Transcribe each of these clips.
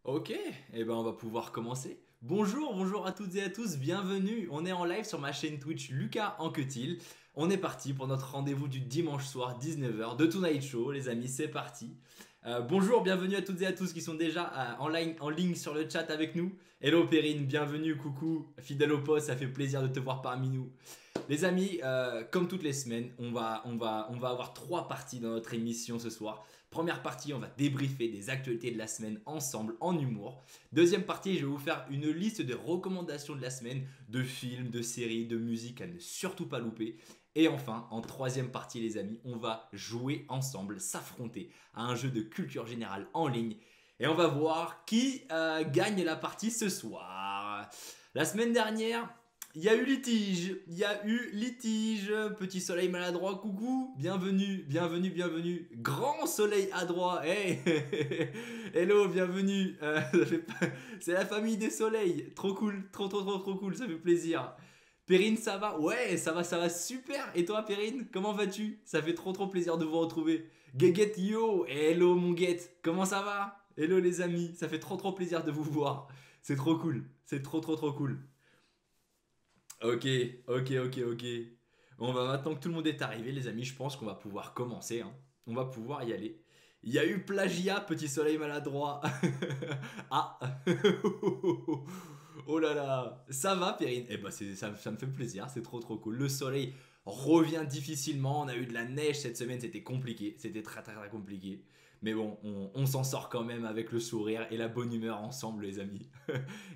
Ok, eh ben on va pouvoir commencer. Bonjour, bonjour à toutes et à tous, bienvenue. On est en live sur ma chaîne Twitch Lucas Anquetil. On est parti pour notre rendez-vous du dimanche soir 19h de Tonight Show, les amis, c'est parti. Bonjour, bienvenue à toutes et à tous qui sont déjà en ligne sur le chat avec nous. Hello Perrine, bienvenue, coucou, fidèle au poste, ça fait plaisir de te voir parmi nous. Les amis, comme toutes les semaines, on va avoir trois parties dans notre émission ce soir. Première partie, on va débriefer des actualités de la semaine ensemble en humour. Deuxième partie, je vais vous faire une liste de recommandations de la semaine, de films, de séries, de musique à ne surtout pas louper. Et enfin, en troisième partie, les amis, on va jouer ensemble, s'affronter à un jeu de culture générale en ligne. Et on va voir qui gagne la partie ce soir. La semaine dernière, il y a eu litige, petit soleil maladroit, coucou, bienvenue, bienvenue, bienvenue, grand soleil adroit, hey, hello, bienvenue, c'est la famille des soleils, trop cool, trop trop trop trop cool, ça fait plaisir. Perrine, ça va? Ouais, ça va super. Et toi, Perrine, comment vas-tu? Ça fait trop trop plaisir de vous retrouver. Guéguette, yo, hello mon guette, comment ça va? Hello les amis, ça fait trop trop plaisir de vous voir. C'est trop cool, c'est trop trop trop cool. Ok, ok. Bon, bah maintenant que tout le monde est arrivé, les amis, je pense qu'on va pouvoir commencer, hein. On va pouvoir y aller. Il y a eu plagiat, petit soleil maladroit. Ah. Oh là là. Ça va, Perrine? Eh bah, ça me fait plaisir, c'est trop trop cool. Le soleil revient difficilement. On a eu de la neige cette semaine, c'était compliqué. C'était très très très compliqué. Mais bon, on s'en sort quand même avec le sourire et la bonne humeur ensemble, les amis.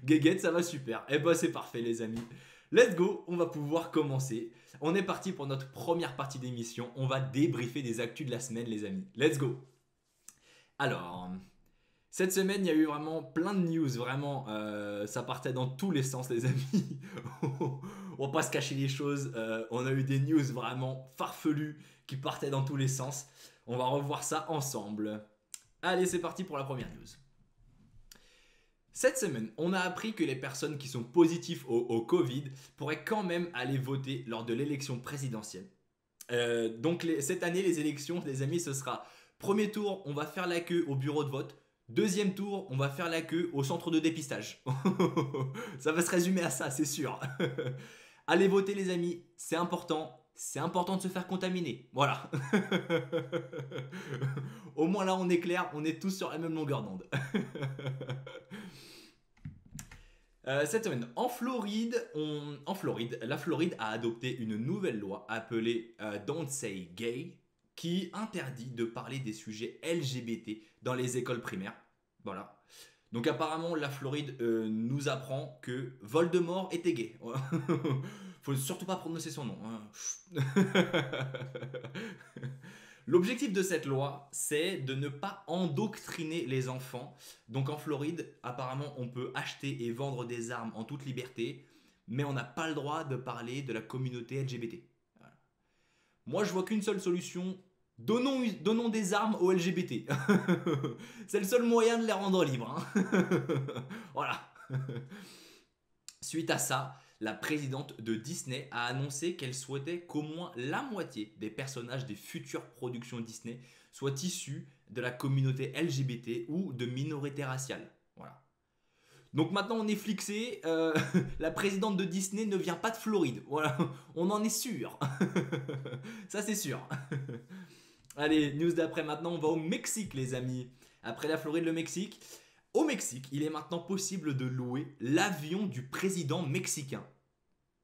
Guéguette, ça va super. Eh bah, c'est parfait, les amis. Let's go, on va pouvoir commencer. On est parti pour notre première partie d'émission. On va débriefer des actus de la semaine, les amis. Let's go. Alors, cette semaine, il y a eu vraiment plein de news. Vraiment, ça partait dans tous les sens, les amis. On va pas se cacher les choses. On a eu des news vraiment farfelues qui partaient dans tous les sens. On va revoir ça ensemble. Allez, c'est parti pour la première news. Cette semaine, on a appris que les personnes qui sont positives au Covid pourraient quand même aller voter lors de l'élection présidentielle. Donc cette année, les élections, les amis, ce sera premier tour, on va faire la queue au bureau de vote. Deuxième tour, on va faire la queue au centre de dépistage. Ça va se résumer à ça, c'est sûr. Allez voter, les amis, c'est important. C'est important de se faire contaminer. Voilà. Au moins là, on est clair, on est tous sur la même longueur d'onde. Cette semaine, en Floride, la Floride a adopté une nouvelle loi appelée Don't Say Gay qui interdit de parler des sujets LGBT dans les écoles primaires. Voilà. Donc apparemment, la Floride nous apprend que Voldemort était gay. Faut surtout pas prononcer son nom, hein. L'objectif de cette loi, c'est de ne pas endoctriner les enfants. Donc en Floride, apparemment, on peut acheter et vendre des armes en toute liberté, mais on n'a pas le droit de parler de la communauté LGBT. Voilà. Moi, je vois qu'une seule solution. Donnons des armes aux LGBT. C'est le seul moyen de les rendre libres, hein. Voilà. Suite à ça, la présidente de Disney a annoncé qu'elle souhaitait qu'au moins la moitié des personnages des futures productions Disney soient issus de la communauté LGBT ou de minorités raciales. Voilà. Donc maintenant on est flixé, la présidente de Disney ne vient pas de Floride. Voilà, on en est sûr. Ça c'est sûr. Allez, news d'après maintenant, on va au Mexique les amis. Après la Floride, le Mexique. Au Mexique, il est maintenant possible de louer l'avion du président mexicain.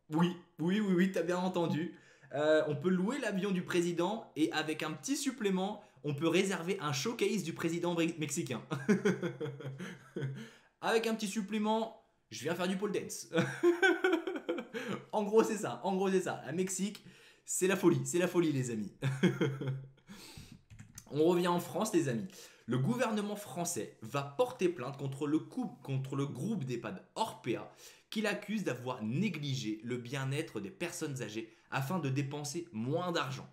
Oui, oui, t'as bien entendu. On peut louer l'avion du président et avec un petit supplément, on peut réserver un showcase du président mexicain. Avec un petit supplément, je viens faire du pole dance. En gros, c'est ça. En gros, c'est ça. La Mexique, c'est la folie. C'est la folie, les amis. On revient en France, les amis. Le gouvernement français va porter plainte contre le groupe d'EHPAD Orpea qui l'accuse d'avoir négligé le bien-être des personnes âgées afin de dépenser moins d'argent.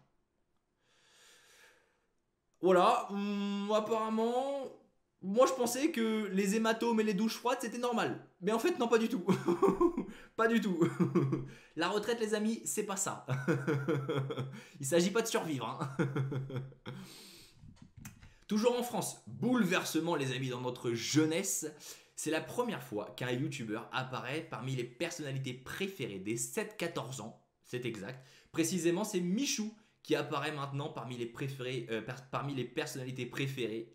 Voilà, apparemment, moi je pensais que les hématomes et les douches froides c'était normal. Mais en fait, non, pas du tout. Pas du tout. La retraite, les amis, c'est pas ça. Il s'agit pas de survivre, hein. Toujours en France, bouleversement les amis dans notre jeunesse. C'est la première fois qu'un YouTuber apparaît parmi les personnalités préférées des 7-14 ans. C'est exact. Précisément, c'est Michou qui apparaît maintenant parmi les personnalités préférées.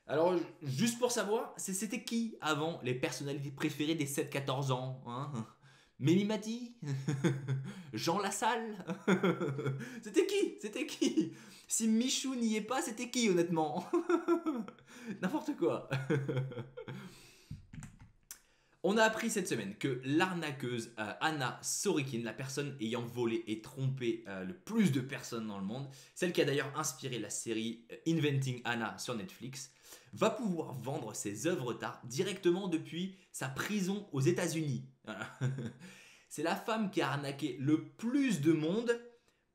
Alors, juste pour savoir, c'était qui avant les personnalités préférées des 7-14 ans, hein? Mimi Mati? Jean Lassalle? C'était qui? C'était qui? Si Michou n'y est pas, c'était qui honnêtement? N'importe quoi. On a appris cette semaine que l'arnaqueuse Anna Sorokin, la personne ayant volé et trompé le plus de personnes dans le monde, celle qui a d'ailleurs inspiré la série Inventing Anna sur Netflix, va pouvoir vendre ses œuvres d'art directement depuis sa prison aux États-Unis. Voilà. C'est la femme qui a arnaqué le plus de monde,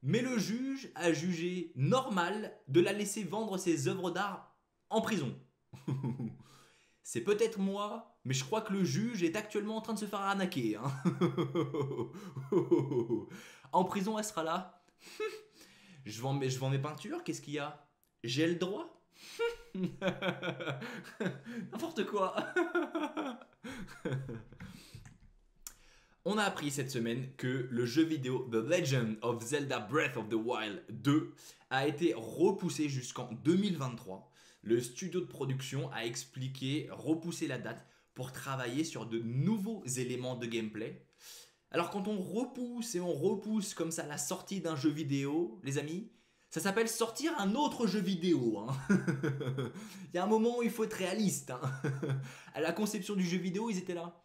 mais le juge a jugé normal de la laisser vendre ses œuvres d'art en prison. C'est peut-être moi, mais je crois que le juge est actuellement en train de se faire arnaquer. Hein. En prison, elle sera là. Je vends mes peintures, qu'est-ce qu'il y a? J'ai le droit. N'importe quoi. On a appris cette semaine que le jeu vidéo The Legend of Zelda Breath of the Wild 2 a été repoussé jusqu'en 2023. Le studio de production a repousser la date pour travailler sur de nouveaux éléments de gameplay. Alors quand on repousse et on repousse comme ça la sortie d'un jeu vidéo, les amis, ça s'appelle sortir un autre jeu vidéo. Hein. Il y a un moment où il faut être réaliste. Hein. À la conception du jeu vidéo, ils étaient là.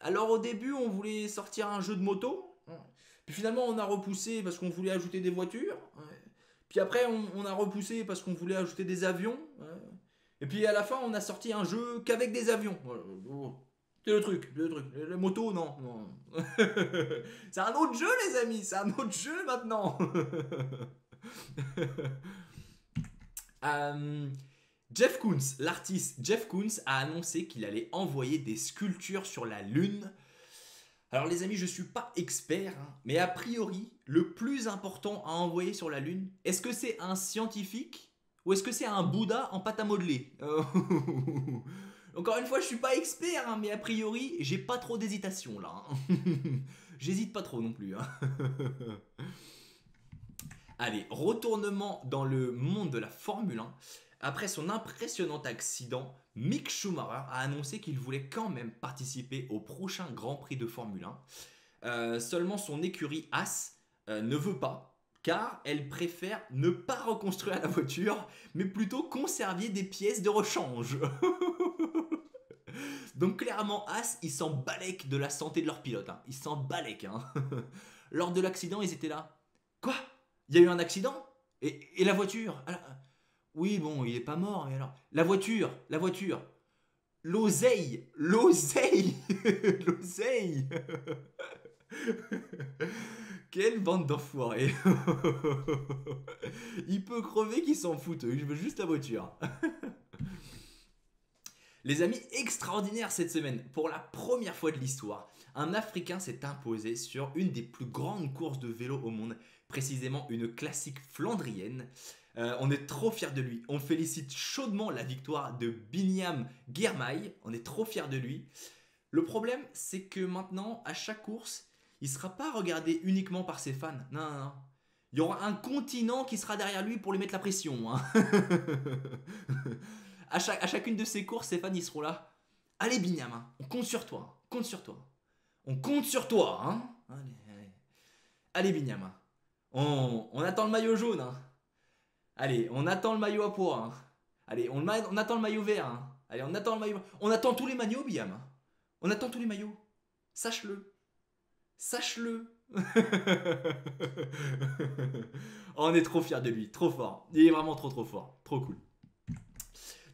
Alors au début, on voulait sortir un jeu de moto. Puis finalement, on a repoussé parce qu'on voulait ajouter des voitures. Puis après, on a repoussé parce qu'on voulait ajouter des avions. Et puis à la fin, on a sorti un jeu qu'avec des avions. C'est le truc. Les motos, non. C'est un autre jeu, les amis. C'est un autre jeu maintenant. Jeff Koons, l'artiste Jeff Koons, a annoncé qu'il allait envoyer des sculptures sur la Lune. Alors les amis, je ne suis pas expert, hein, mais a priori, le plus important à envoyer sur la Lune, est-ce que c'est un scientifique ou est-ce que c'est un Bouddha en pâte à modeler? Encore une fois, je suis pas expert, hein, mais a priori, j'ai pas trop d'hésitation là. Hein. J'hésite pas trop non plus. Hein. Allez, retournement dans le monde de la Formule 1. Après son impressionnant accident, Mick Schumacher a annoncé qu'il voulait quand même participer au prochain Grand Prix de Formule 1. Seulement son écurie Haas ne veut pas, car elle préfère ne pas reconstruire la voiture, mais plutôt conserver des pièces de rechange. Donc clairement, Haas, ils s'en balèquent de la santé de leur pilote. Hein. Ils s'en balèquent. Hein. Lors de l'accident, ils étaient là. Quoi? Il y a eu un accident? Et la voiture? Alors, oui, bon, il est pas mort, mais alors... La voiture. L'oseille. L'oseille. Quelle bande d'enfoirés. Il peut crever qu'ils s'en foutent. Je veux juste la voiture. Les amis, extraordinaire cette semaine. Pour la première fois de l'histoire, un Africain s'est imposé sur une des plus grandes courses de vélo au monde, précisément une classique flandrienne. On est trop fiers de lui. On félicite chaudement la victoire de Binyam Girmay. On est trop fiers de lui. Le problème, c'est que maintenant, à chaque course, il ne sera pas regardé uniquement par ses fans. Non. Il y aura un continent qui sera derrière lui pour lui mettre la pression. Hein. À chacune de ses courses, ses fans ils seront là. Allez Binyam, hein, on compte sur toi. On compte sur toi. Hein. Allez Binyam. Hein. On attend le maillot jaune. Hein. Allez, on attend le maillot à pois. Hein. Allez, on attend le maillot vert. Hein. Allez, on attend le maillot. On attend tous les maillots, Binyam. Hein. On attend tous les maillots. Sache-le. On est trop fiers de lui, trop fort. Il est vraiment trop fort, trop cool.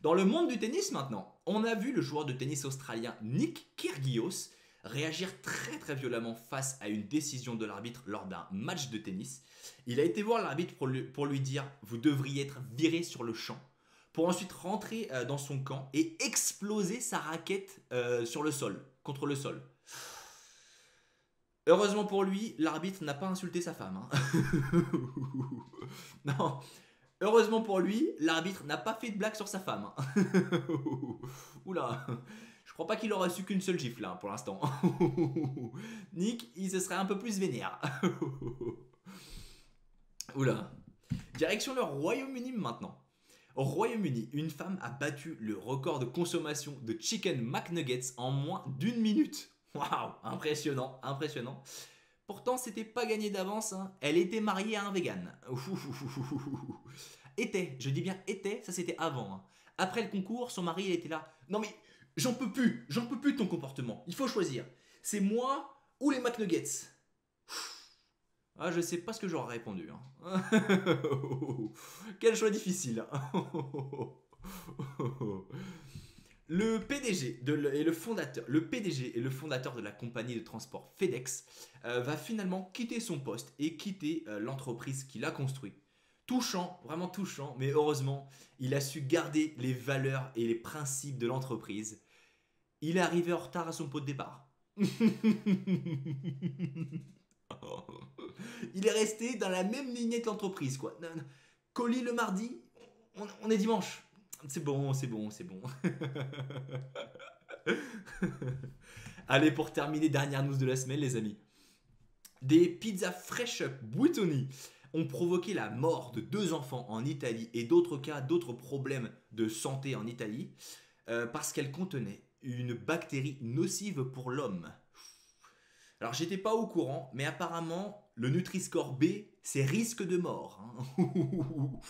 Dans le monde du tennis maintenant, on a vu le joueur de tennis australien Nick Kyrgios réagir très violemment face à une décision de l'arbitre lors d'un match de tennis. Il a été voir l'arbitre pour lui dire « Vous devriez être viré sur le champ » pour ensuite rentrer dans son camp et exploser sa raquette sur le sol, contre le sol. Heureusement pour lui, l'arbitre n'a pas insulté sa femme. Hein. Non. Heureusement pour lui, l'arbitre n'a pas fait de blague sur sa femme. Hein. Oula, je crois pas qu'il aurait su qu'une seule gifle là pour l'instant. Nick, il se serait un peu plus vénère. Oula. Direction le Royaume-Uni maintenant. Au Royaume-Uni, une femme a battu le record de consommation de Chicken McNuggets en moins d'une minute. Waouh, impressionnant, impressionnant. Pourtant, c'était pas gagné d'avance, hein. Elle était mariée à un vegan. Était, je dis bien était, ça c'était avant. Hein. Après le concours, son mari il était là. Non mais j'en peux plus de ton comportement. Il faut choisir. C'est moi ou les McNuggets. Ah, je sais pas ce que j'aurais répondu. Hein. Quel choix difficile. Le PDG et le fondateur de la compagnie de transport FedEx va finalement quitter son poste et quitter l'entreprise qu'il a construite. Touchant, vraiment touchant, mais heureusement, il a su garder les valeurs et les principes de l'entreprise. Il est arrivé en retard à son pot de départ. Il est resté dans la même lignée que l'entreprise, quoi. Colis le mardi, on est dimanche. C'est bon, c'est bon, c'est bon. Allez, pour terminer, dernière news de la semaine, les amis. Des pizzas Fresh Up Buitoni ont provoqué la mort de 2 enfants en Italie et d'autres problèmes de santé en Italie parce qu'elles contenaient une bactérie nocive pour l'homme. Alors, j'étais pas au courant, mais apparemment, le Nutri-Score B, c'est risque de mort. Hein.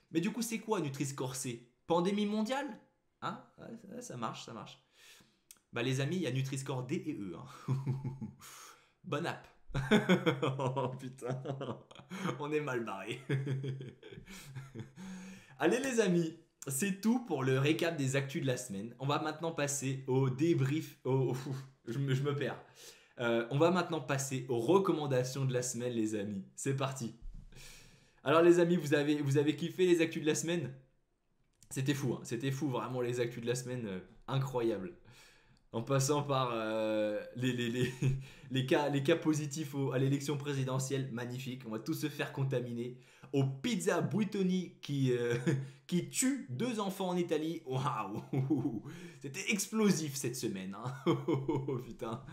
Mais du coup, c'est quoi Nutri-Score C? Pandémie mondiale? Hein? Ça marche, ça marche. Bah les amis, il y a Nutri-Score D et E. Hein. Bonne app. Oh putain, on est mal barré. Allez les amis, c'est tout pour le récap des actus de la semaine. On va maintenant passer au débrief. Je me perds. On va maintenant passer aux recommandations de la semaine, les amis. C'est parti. Alors les amis, vous avez kiffé les actus de la semaine? C'était fou, hein. C'était fou vraiment les actus de la semaine, incroyable. En passant par les cas positifs à l'élection présidentielle, magnifique. On va tous se faire contaminer. Aux pizzas Buitoni qui tue 2 enfants en Italie. Waouh! C'était explosif cette semaine. Hein. Oh putain,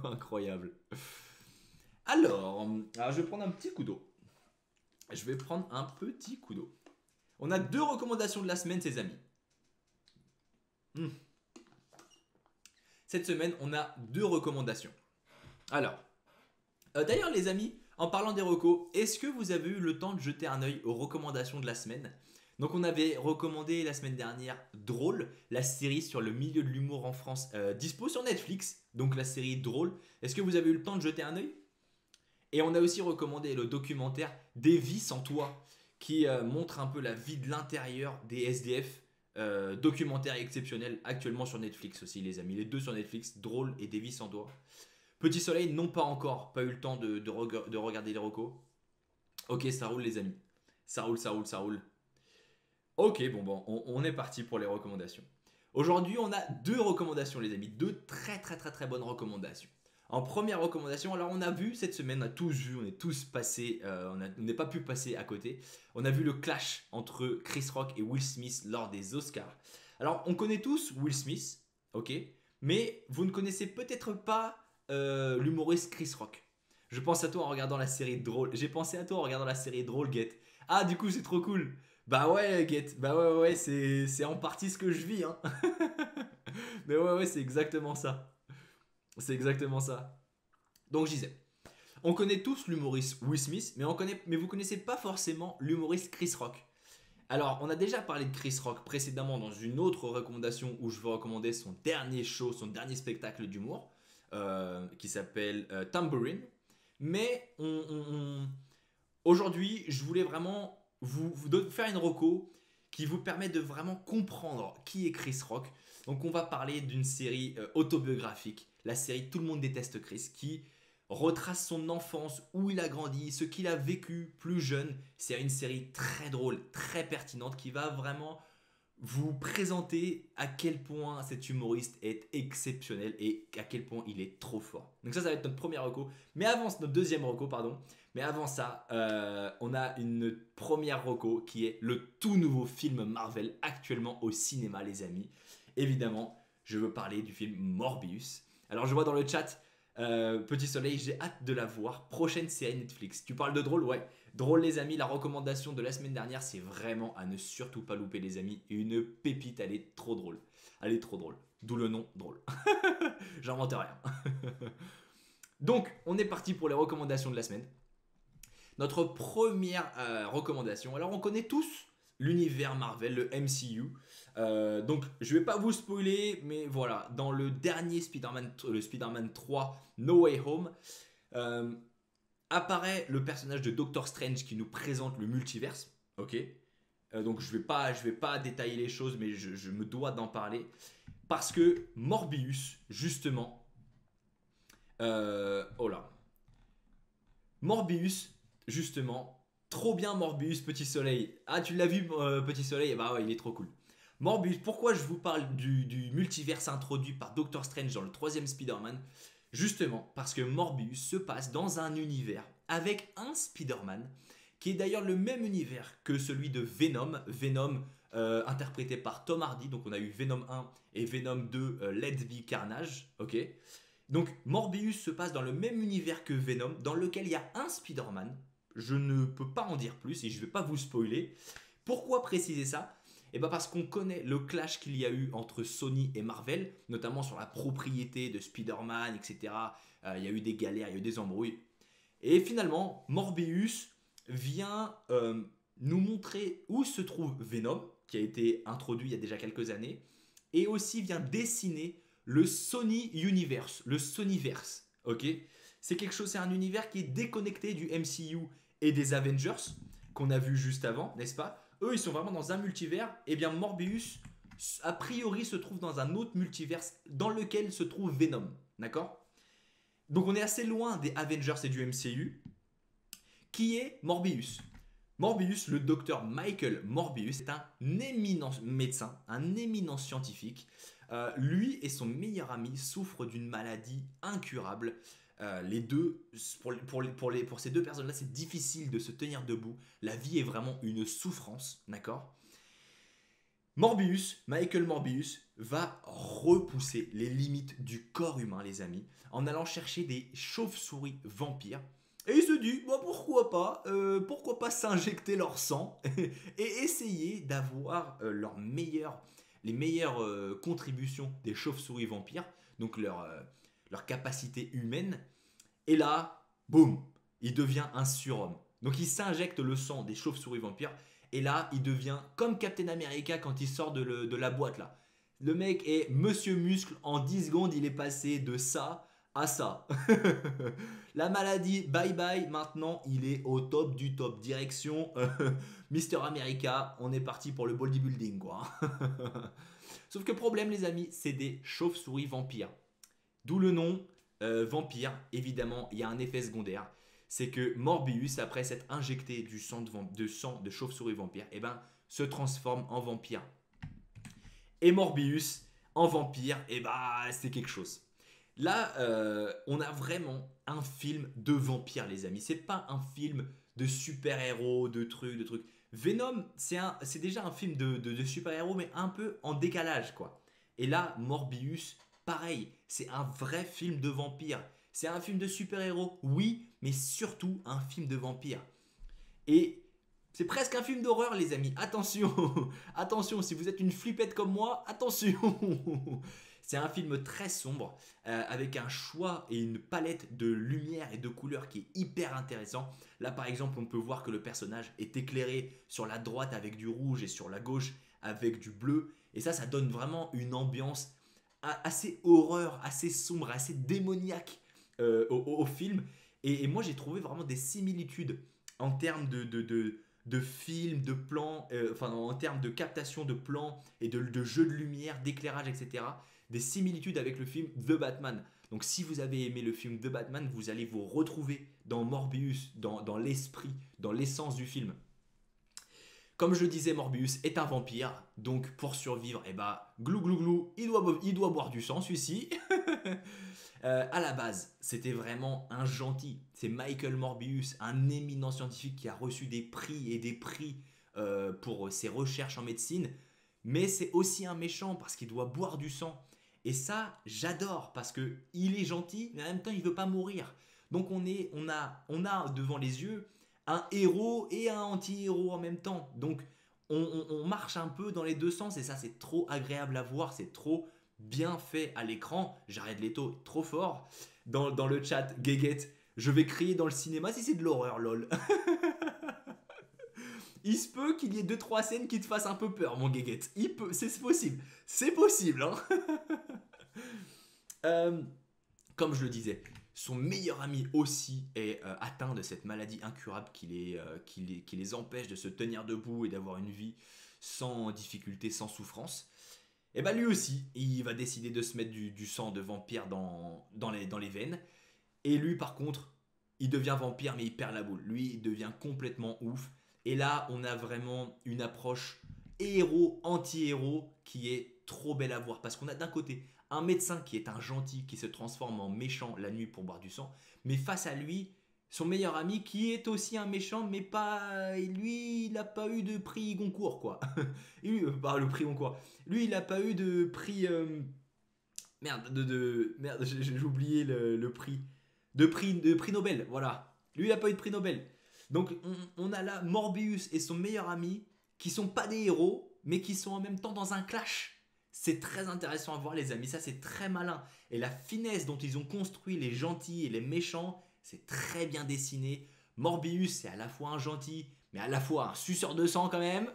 incroyable. Alors, je vais prendre un petit coup d'eau. Je vais prendre un petit coup d'eau. On a 2 recommandations de la semaine, ces amis. Cette semaine, on a 2 recommandations. Alors, d'ailleurs les amis, en parlant des recos, est-ce que vous avez eu le temps de jeter un œil aux recommandations de la semaine? Donc on avait recommandé la semaine dernière Drôle, la série sur le milieu de l'humour en France, dispo sur Netflix, donc la série Drôle. Est-ce que vous avez eu le temps de jeter un œil? Et on a aussi recommandé le documentaire Des vies sans toi, qui montre un peu la vie de l'intérieur des SDF. Documentaire exceptionnel actuellement sur Netflix aussi les amis. Les 2 sur Netflix, Drôle et Des vies sans toi. Petit Soleil, non pas encore, pas eu le temps de regarder les recos. Ok, ça roule les amis. Ça roule, ça roule, ça roule. Ok, bon, on est parti pour les recommandations. Aujourd'hui, on a 2 recommandations les amis. 2 très bonnes recommandations. En première recommandation, alors on a vu cette semaine, on a tous vu, on est tous passés, on n'est pas pu passer à côté. On a vu le clash entre Chris Rock et Will Smith lors des Oscars. Alors on connaît tous Will Smith, ok, mais vous ne connaissez peut-être pas l'humoriste Chris Rock. Je pense à toi en regardant la série Drôle. J'ai pensé à toi en regardant la série Drôle, Get. Ah du coup c'est trop cool. Bah ouais Get, bah ouais c'est en partie ce que je vis hein. Mais ouais c'est exactement ça. C'est exactement ça. Donc je disais, on connaît tous l'humoriste Will Smith, mais vous connaissez pas forcément l'humoriste Chris Rock. Alors, on a déjà parlé de Chris Rock précédemment dans une autre recommandation où je veux recommander son dernier show, son dernier spectacle d'humour, qui s'appelle Tambourine. Mais aujourd'hui, je voulais vraiment vous faire une reco qui vous permet de vraiment comprendre qui est Chris Rock. Donc on va parler d'une série autobiographique, la série Tout le monde déteste Chris, qui retrace son enfance, où il a grandi, ce qu'il a vécu plus jeune. C'est une série très drôle, très pertinente, qui va vraiment vous présenter à quel point cet humoriste est exceptionnel et à quel point il est trop fort. Donc ça va être notre premier reco. Mais avant, notre deuxième reco, pardon. Mais avant ça, on a une première reco qui est le tout nouveau film Marvel actuellement au cinéma, les amis. Évidemment, je veux parler du film Morbius. Alors je vois dans le chat, Petit Soleil, j'ai hâte de la voir. Prochaine série Netflix. Tu parles de drôle? Ouais. Drôle les amis, la recommandation de la semaine dernière, c'est vraiment à ne surtout pas louper les amis. Une pépite, elle est trop drôle. Elle est trop drôle. D'où le nom drôle. J'invente rien. Donc, on est parti pour les recommandations de la semaine. Notre première recommandation. Alors, on connaît tous l'univers Marvel, le MCU. Donc, je vais pas vous spoiler, mais voilà, dans le dernier Spider-Man, le Spider-Man 3 No Way Home, apparaît le personnage de Doctor Strange qui nous présente le multiverse. Ok. Donc, je vais pas détailler les choses, mais je me dois d'en parler parce que Morbius, justement, oh là, Morbius, justement, trop bien Morbius, Petit Soleil. Ah, tu l'as vu, Petit Soleil? Bah ouais, il est trop cool. Morbius, pourquoi je vous parle du multiverse introduit par Doctor Strange dans le troisième Spider-Man? Justement, parce que Morbius se passe dans un univers avec un Spider-Man qui est d'ailleurs le même univers que celui de Venom. Venom interprété par Tom Hardy. Donc on a eu Venom 1 et Venom 2 Let Be Carnage. Ok. Donc Morbius se passe dans le même univers que Venom, dans lequel il y a un Spider-Man. Je ne peux pas en dire plus et je ne vais pas vous spoiler. Pourquoi préciser ça? Et bien parce qu'on connaît le clash qu'il y a eu entre Sony et Marvel, notamment sur la propriété de Spider-Man, etc. Il y a eu des galères, il y a eu des embrouilles. Et finalement, Morbius vient nous montrer où se trouve Venom, qui a été introduit il y a déjà quelques années, et aussi vient dessiner le Sony Universe, le Sonyverse. Ok, c'est quelque chose, c'est un univers qui est déconnecté du MCU et des Avengers qu'on a vu juste avant, n'est-ce pas? Eux, ils sont vraiment dans un multivers. Et bien Morbius, a priori, se trouve dans un autre multiverse dans lequel se trouve Venom. D'accord? Donc on est assez loin des Avengers et du MCU. Qui est Morbius? Morbius, le docteur Michael Morbius, est un éminent médecin, un éminent scientifique. Lui et son meilleur ami souffrent d'une maladie incurable. Les deux, pour ces deux personnes-là, c'est difficile de se tenir debout. La vie est vraiment une souffrance, d'accord? Morbius, Michael Morbius, va repousser les limites du corps humain, les amis, en allant chercher des chauves-souris vampires. Et il se dit, bah, pourquoi pas s'injecter leur sang et essayer d'avoir les meilleures contributions des chauves-souris vampires, donc leur capacité humaine. Et là, boum, il devient un surhomme. Donc il s'injecte le sang des chauves-souris vampires. Et là, il devient comme Captain America quand il sort de la boîte là. Le mec est Monsieur Muscle. En 10 secondes, il est passé de ça à ça. La maladie, bye bye. Maintenant, il est au top du top. Direction Mister America. On est parti pour le bodybuilding, quoi. Sauf que problème, les amis, c'est des chauves-souris vampires. D'où le nom vampire. Évidemment, il y a un effet secondaire. C'est que Morbius, après s'être injecté du sang de chauve-souris vampire, eh ben, se transforme en vampire. Et Morbius, en vampire, eh ben, c'est quelque chose. Là, on a vraiment un film de vampire, les amis. C'est pas un film de super-héros, de trucs. Venom, c'est déjà un film de super-héros, mais un peu en décalage, quoi. Et là, Morbius, pareil, c'est un vrai film de vampire. C'est un film de super-héros, oui, mais surtout un film de vampire. Et c'est presque un film d'horreur, les amis. Attention, attention, si vous êtes une flippette comme moi, attention. C'est un film très sombre, avec un choix et une palette de lumière et de couleurs qui est hyper intéressant. Là, par exemple, on peut voir que le personnage est éclairé sur la droite avec du rouge et sur la gauche avec du bleu. Et ça donne vraiment une ambiance assez horreur, assez sombre, assez démoniaque au film. Et moi, j'ai trouvé vraiment des similitudes en termes de films, de plans, enfin en termes de captation de plans et de jeux de lumière, d'éclairage, etc. Des similitudes avec le film The Batman. Donc si vous avez aimé le film The Batman, vous allez vous retrouver dans Morbius, dans l'esprit, dans l'essence du film. Comme je le disais, Morbius est un vampire, donc pour survivre, eh bah, glou glou glou, il doit boire du sang, celui-ci. À la base, c'était vraiment un gentil. C'est Michael Morbius, un éminent scientifique qui a reçu des prix et des prix pour ses recherches en médecine. Mais c'est aussi un méchant parce qu'il doit boire du sang. Et ça, j'adore parce que il est gentil, mais en même temps, il veut pas mourir. Donc on a devant les yeux un héros et un anti-héros en même temps. Donc on marche un peu dans les deux sens et ça, c'est trop agréable à voir, c'est trop bien fait à l'écran. Jared Leto, trop fort. Dans le chat, Guéguette, je vais crier dans le cinéma si c'est de l'horreur, lol. Il se peut qu'il y ait 2-3 scènes qui te fassent un peu peur, mon Guéguette. C'est possible. C'est possible, hein. Euh, Comme je le disais, son meilleur ami aussi est atteint de cette maladie incurable qui les empêche de se tenir debout et d'avoir une vie sans difficulté, sans souffrance. Et bah lui aussi, il va décider de se mettre du sang de vampire dans les veines. Et lui par contre, il devient vampire mais il perd la boule. Lui, il devient complètement ouf. Et là, on a vraiment une approche héros, anti-héros qui est trop belle à voir. Parce qu'on a d'un côté un médecin qui est un gentil, qui se transforme en méchant la nuit pour boire du sang. Mais face à lui, son meilleur ami qui est aussi un méchant, mais pas. Lui, il n'a pas eu de prix Goncourt, quoi. Le prix Goncourt. Lui, il n'a pas eu de prix. Merde, merde, j'ai oublié le prix. De prix Nobel, voilà. Lui, il n'a pas eu de prix Nobel. Donc, on a là Morbius et son meilleur ami qui sont pas des héros, mais qui sont en même temps dans un clash. C'est très intéressant à voir, les amis. Ça, c'est très malin. Et la finesse dont ils ont construit les gentils et les méchants, c'est très bien dessiné. Morbius, c'est à la fois un gentil, mais à la fois un suceur de sang quand même.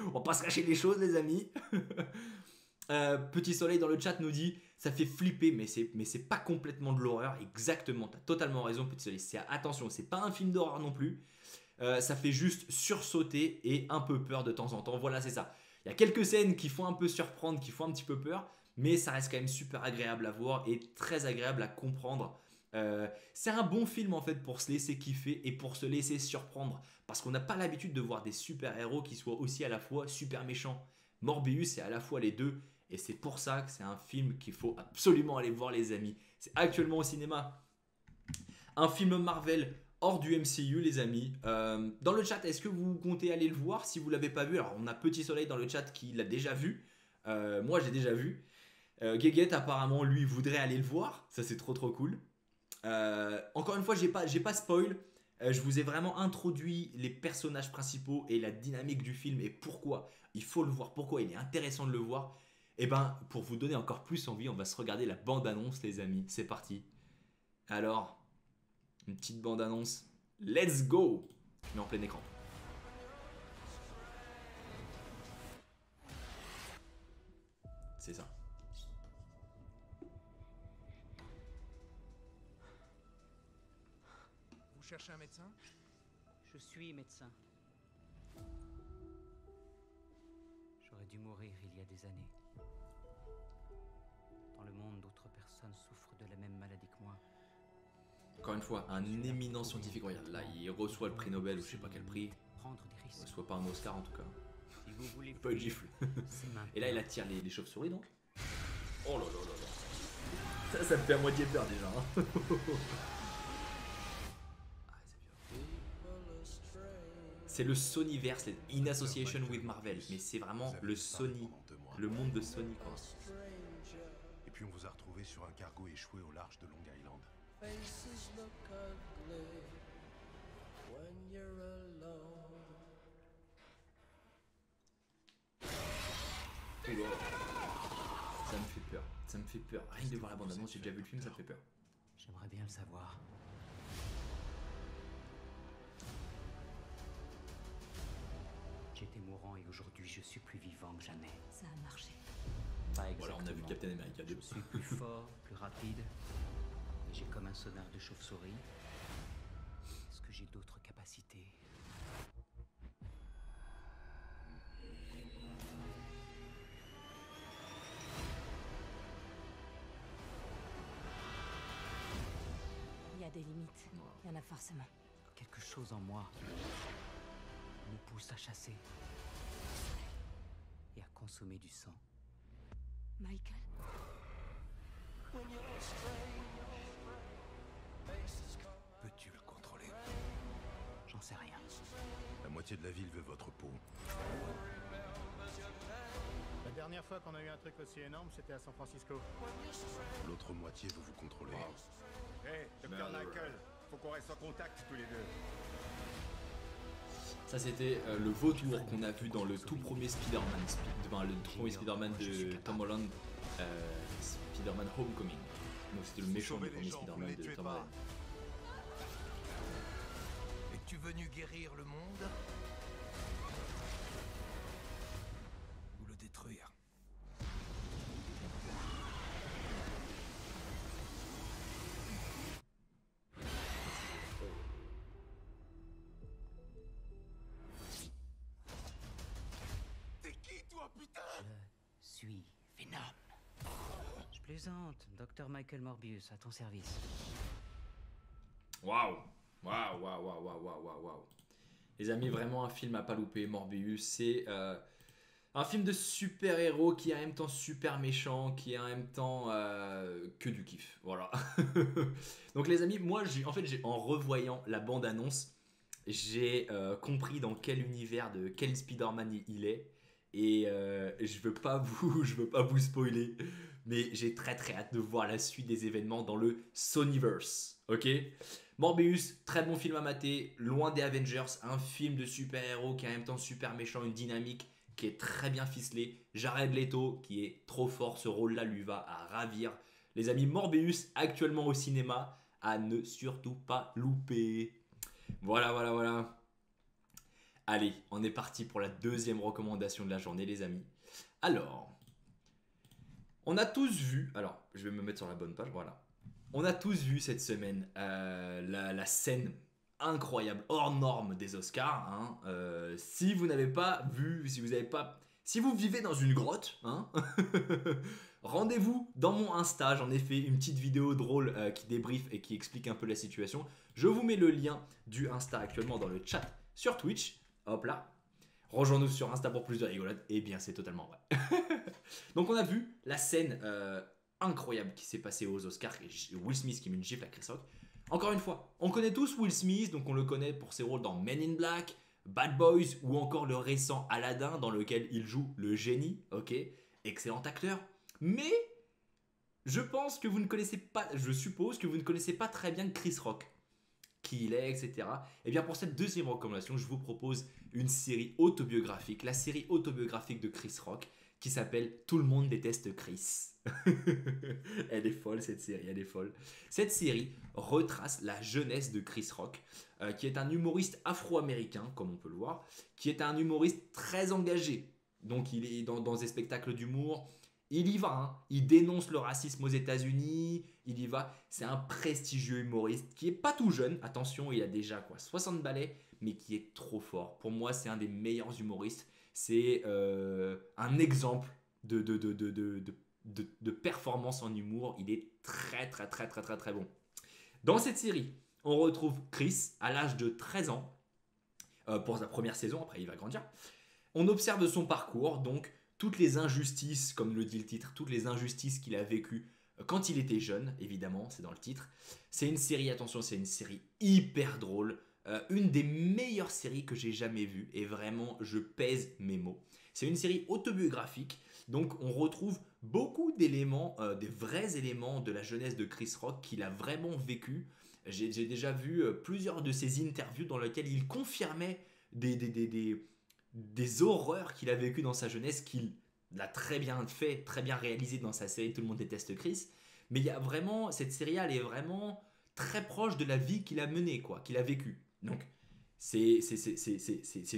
On va pas se cacher les choses, les amis. Petit Soleil dans le chat nous dit ça fait flipper, mais c'est pas complètement de l'horreur. Exactement, t'as totalement raison, Petit Soleil. Attention, c'est pas un film d'horreur non plus. Ça fait juste sursauter et un peu peur de temps en temps. Voilà, c'est ça. Il y a quelques scènes qui font un peu surprendre, qui font un petit peu peur, mais ça reste quand même super agréable à voir et très agréable à comprendre. C'est un bon film en fait pour se laisser kiffer et pour se laisser surprendre. Parce qu'on n'a pas l'habitude de voir des super-héros qui soient aussi à la fois super méchants. Morbius, c'est à la fois les deux. Et c'est pour ça que c'est un film qu'il faut absolument aller voir, les amis. C'est actuellement au cinéma. Un film Marvel hors du MCU, les amis. Dans le chat, est-ce que vous comptez aller le voir si vous l'avez pas vu? Alors, on a Petit Soleil dans le chat qui l'a déjà vu. Moi, j'ai déjà vu. Guéguette, apparemment, lui, voudrait aller le voir. Ça, c'est trop trop cool. Encore une fois, j'ai pas spoil. Je vous ai vraiment introduit les personnages principaux et la dynamique du film et pourquoi il faut le voir, pourquoi il est intéressant de le voir. Et ben, pour vous donner encore plus envie, on va se regarder la bande-annonce, les amis. C'est parti. Alors, une petite bande-annonce. Let's go! Je mets en plein écran. C'est ça. Vous cherchez un médecin? Je suis médecin. J'aurais dû mourir il y a des années. Dans le monde, d'autres personnes souffrent de la même maladie que moi. Encore une fois, un éminent scientifique. Regarde, là, il reçoit le prix Nobel ou je sais pas quel prix. Prendre des risques. Il reçoit pas un Oscar en tout cas. Si vous voulez Pas de gifle. c'est maintenant. Et là, il attire les chauves-souris donc. Oh là là là là. Ça me fait à moitié peur déjà. Hein. C'est le Sonyverse, in association with Marvel, mais c'est vraiment le Sony, le monde de Sony quoi. Et puis on vous a retrouvé sur un cargo échoué au large de Long Island. Oula. Ça me fait peur, ça me fait peur. Rien que de voir la bande-annonce, j'ai déjà vu le film, ça me fait peur. J'aimerais bien le savoir. J'étais mourant et aujourd'hui je suis plus vivant que jamais. Ça a marché. Pas exactement. Voilà, on a vu Captain America 2. Je suis plus fort, plus rapide. Et j'ai comme un sonar de chauve-souris. Est-ce que j'ai d'autres capacités? Il y a des limites. Il y en a forcément. Quelque chose en moi nous pousse à chasser et à consommer du sang. Michael? Peux-tu le contrôler? J'en sais rien. La moitié de la ville veut votre peau. La dernière fois qu'on a eu un truc aussi énorme, c'était à San Francisco. L'autre moitié veut vous contrôler. Hé, Dr. Michael, faut qu'on reste en contact tous les deux. Ça c'était le vautour qu'on a vu dans le tout premier Spider-Man, le tout premier Spider-Man de Tom Holland, Spider-Man Homecoming. Donc c'était le méchant du premier Spider-Man de Tom Holland. Es-tu venu guérir le monde? Ou le détruire? T'es qui toi, putain? Je suis Venom. Je plaisante, Dr. Michael Morbius, à ton service. Waouh, waouh, waouh, waouh, waouh, waouh, waouh. Les amis, vraiment un film à pas louper, Morbius. C'est un film de super-héros qui est en même temps super méchant, qui est en même temps que du kiff. Voilà. Donc les amis, moi, en revoyant la bande-annonce, j'ai compris dans quel univers de quel Spider-Man il est. Et je veux pas vous spoiler, mais j'ai très très hâte de voir la suite des événements dans le Sonyverse. Ok? Morbius, très bon film à mater, loin des Avengers, un film de super-héros qui est en même temps super méchant, une dynamique qui est très bien ficelée. Jared Leto qui est trop fort, ce rôle-là lui va à ravir. Les amis, Morbius actuellement au cinéma, à ne surtout pas louper. Voilà, voilà, voilà. Allez, on est parti pour la deuxième recommandation de la journée, les amis. Alors, on a tous vu, alors je vais me mettre sur la bonne page, voilà. On a tous vu cette semaine la scène incroyable, hors norme des Oscars. Hein. Si vous n'avez pas vu, si vous vivez dans une grotte, hein, rendez-vous dans mon Insta. J'en ai fait une petite vidéo drôle qui débriefe et qui explique un peu la situation. Je vous mets le lien du Insta actuellement dans le chat sur Twitch. Hop là. Rejoins-nous sur Insta pour plus de rigolade. Eh bien, c'est totalement vrai. Donc, on a vu la scène incroyable qui s'est passée aux Oscars. Will Smith qui met une gifle à Chris Rock. Encore une fois, on connaît tous Will Smith, donc on le connaît pour ses rôles dans Men in Black, Bad Boys ou encore le récent Aladdin dans lequel il joue le génie. Ok, excellent acteur. Mais je suppose que vous ne connaissez pas très bien Chris Rock. Qui il est, etc. Et bien pour cette deuxième recommandation, je vous propose une série autobiographique, la série autobiographique de Chris Rock, qui s'appelle Tout le monde déteste Chris. Elle est folle cette série, elle est folle. Cette série retrace la jeunesse de Chris Rock, qui est un humoriste afro-américain, comme on peut le voir, qui est un humoriste très engagé. Donc il est dans des spectacles d'humour. Il y va, hein. Il dénonce le racisme aux États-Unis, il y va. C'est un prestigieux humoriste qui est pas tout jeune. Attention, il a déjà 60 balais, mais qui est trop fort. Pour moi, c'est un des meilleurs humoristes. C'est un exemple de performance en humour. Il est très très très très très très bon. Dans cette série, on retrouve Chris à l'âge de 13 ans pour sa première saison. Après, il va grandir. On observe son parcours, donc toutes les injustices, comme le dit le titre, toutes les injustices qu'il a vécues quand il était jeune, évidemment, c'est dans le titre. C'est une série, attention, c'est une série hyper drôle, une des meilleures séries que j'ai jamais vues, et vraiment, je pèse mes mots. C'est une série autobiographique, donc on retrouve beaucoup d'éléments, des vrais éléments de la jeunesse de Chris Rock qu'il a vraiment vécu. J'ai déjà vu plusieurs de ses interviews dans lesquelles il confirmait des horreurs qu'il a vécues dans sa jeunesse, qu'il l'a très bien fait, très bien réalisé dans sa série Tout le monde déteste Chris. Mais il y a vraiment, cette série, elle est vraiment très proche de la vie qu'il a menée, quoi, qu'il a vécue. Donc, c'est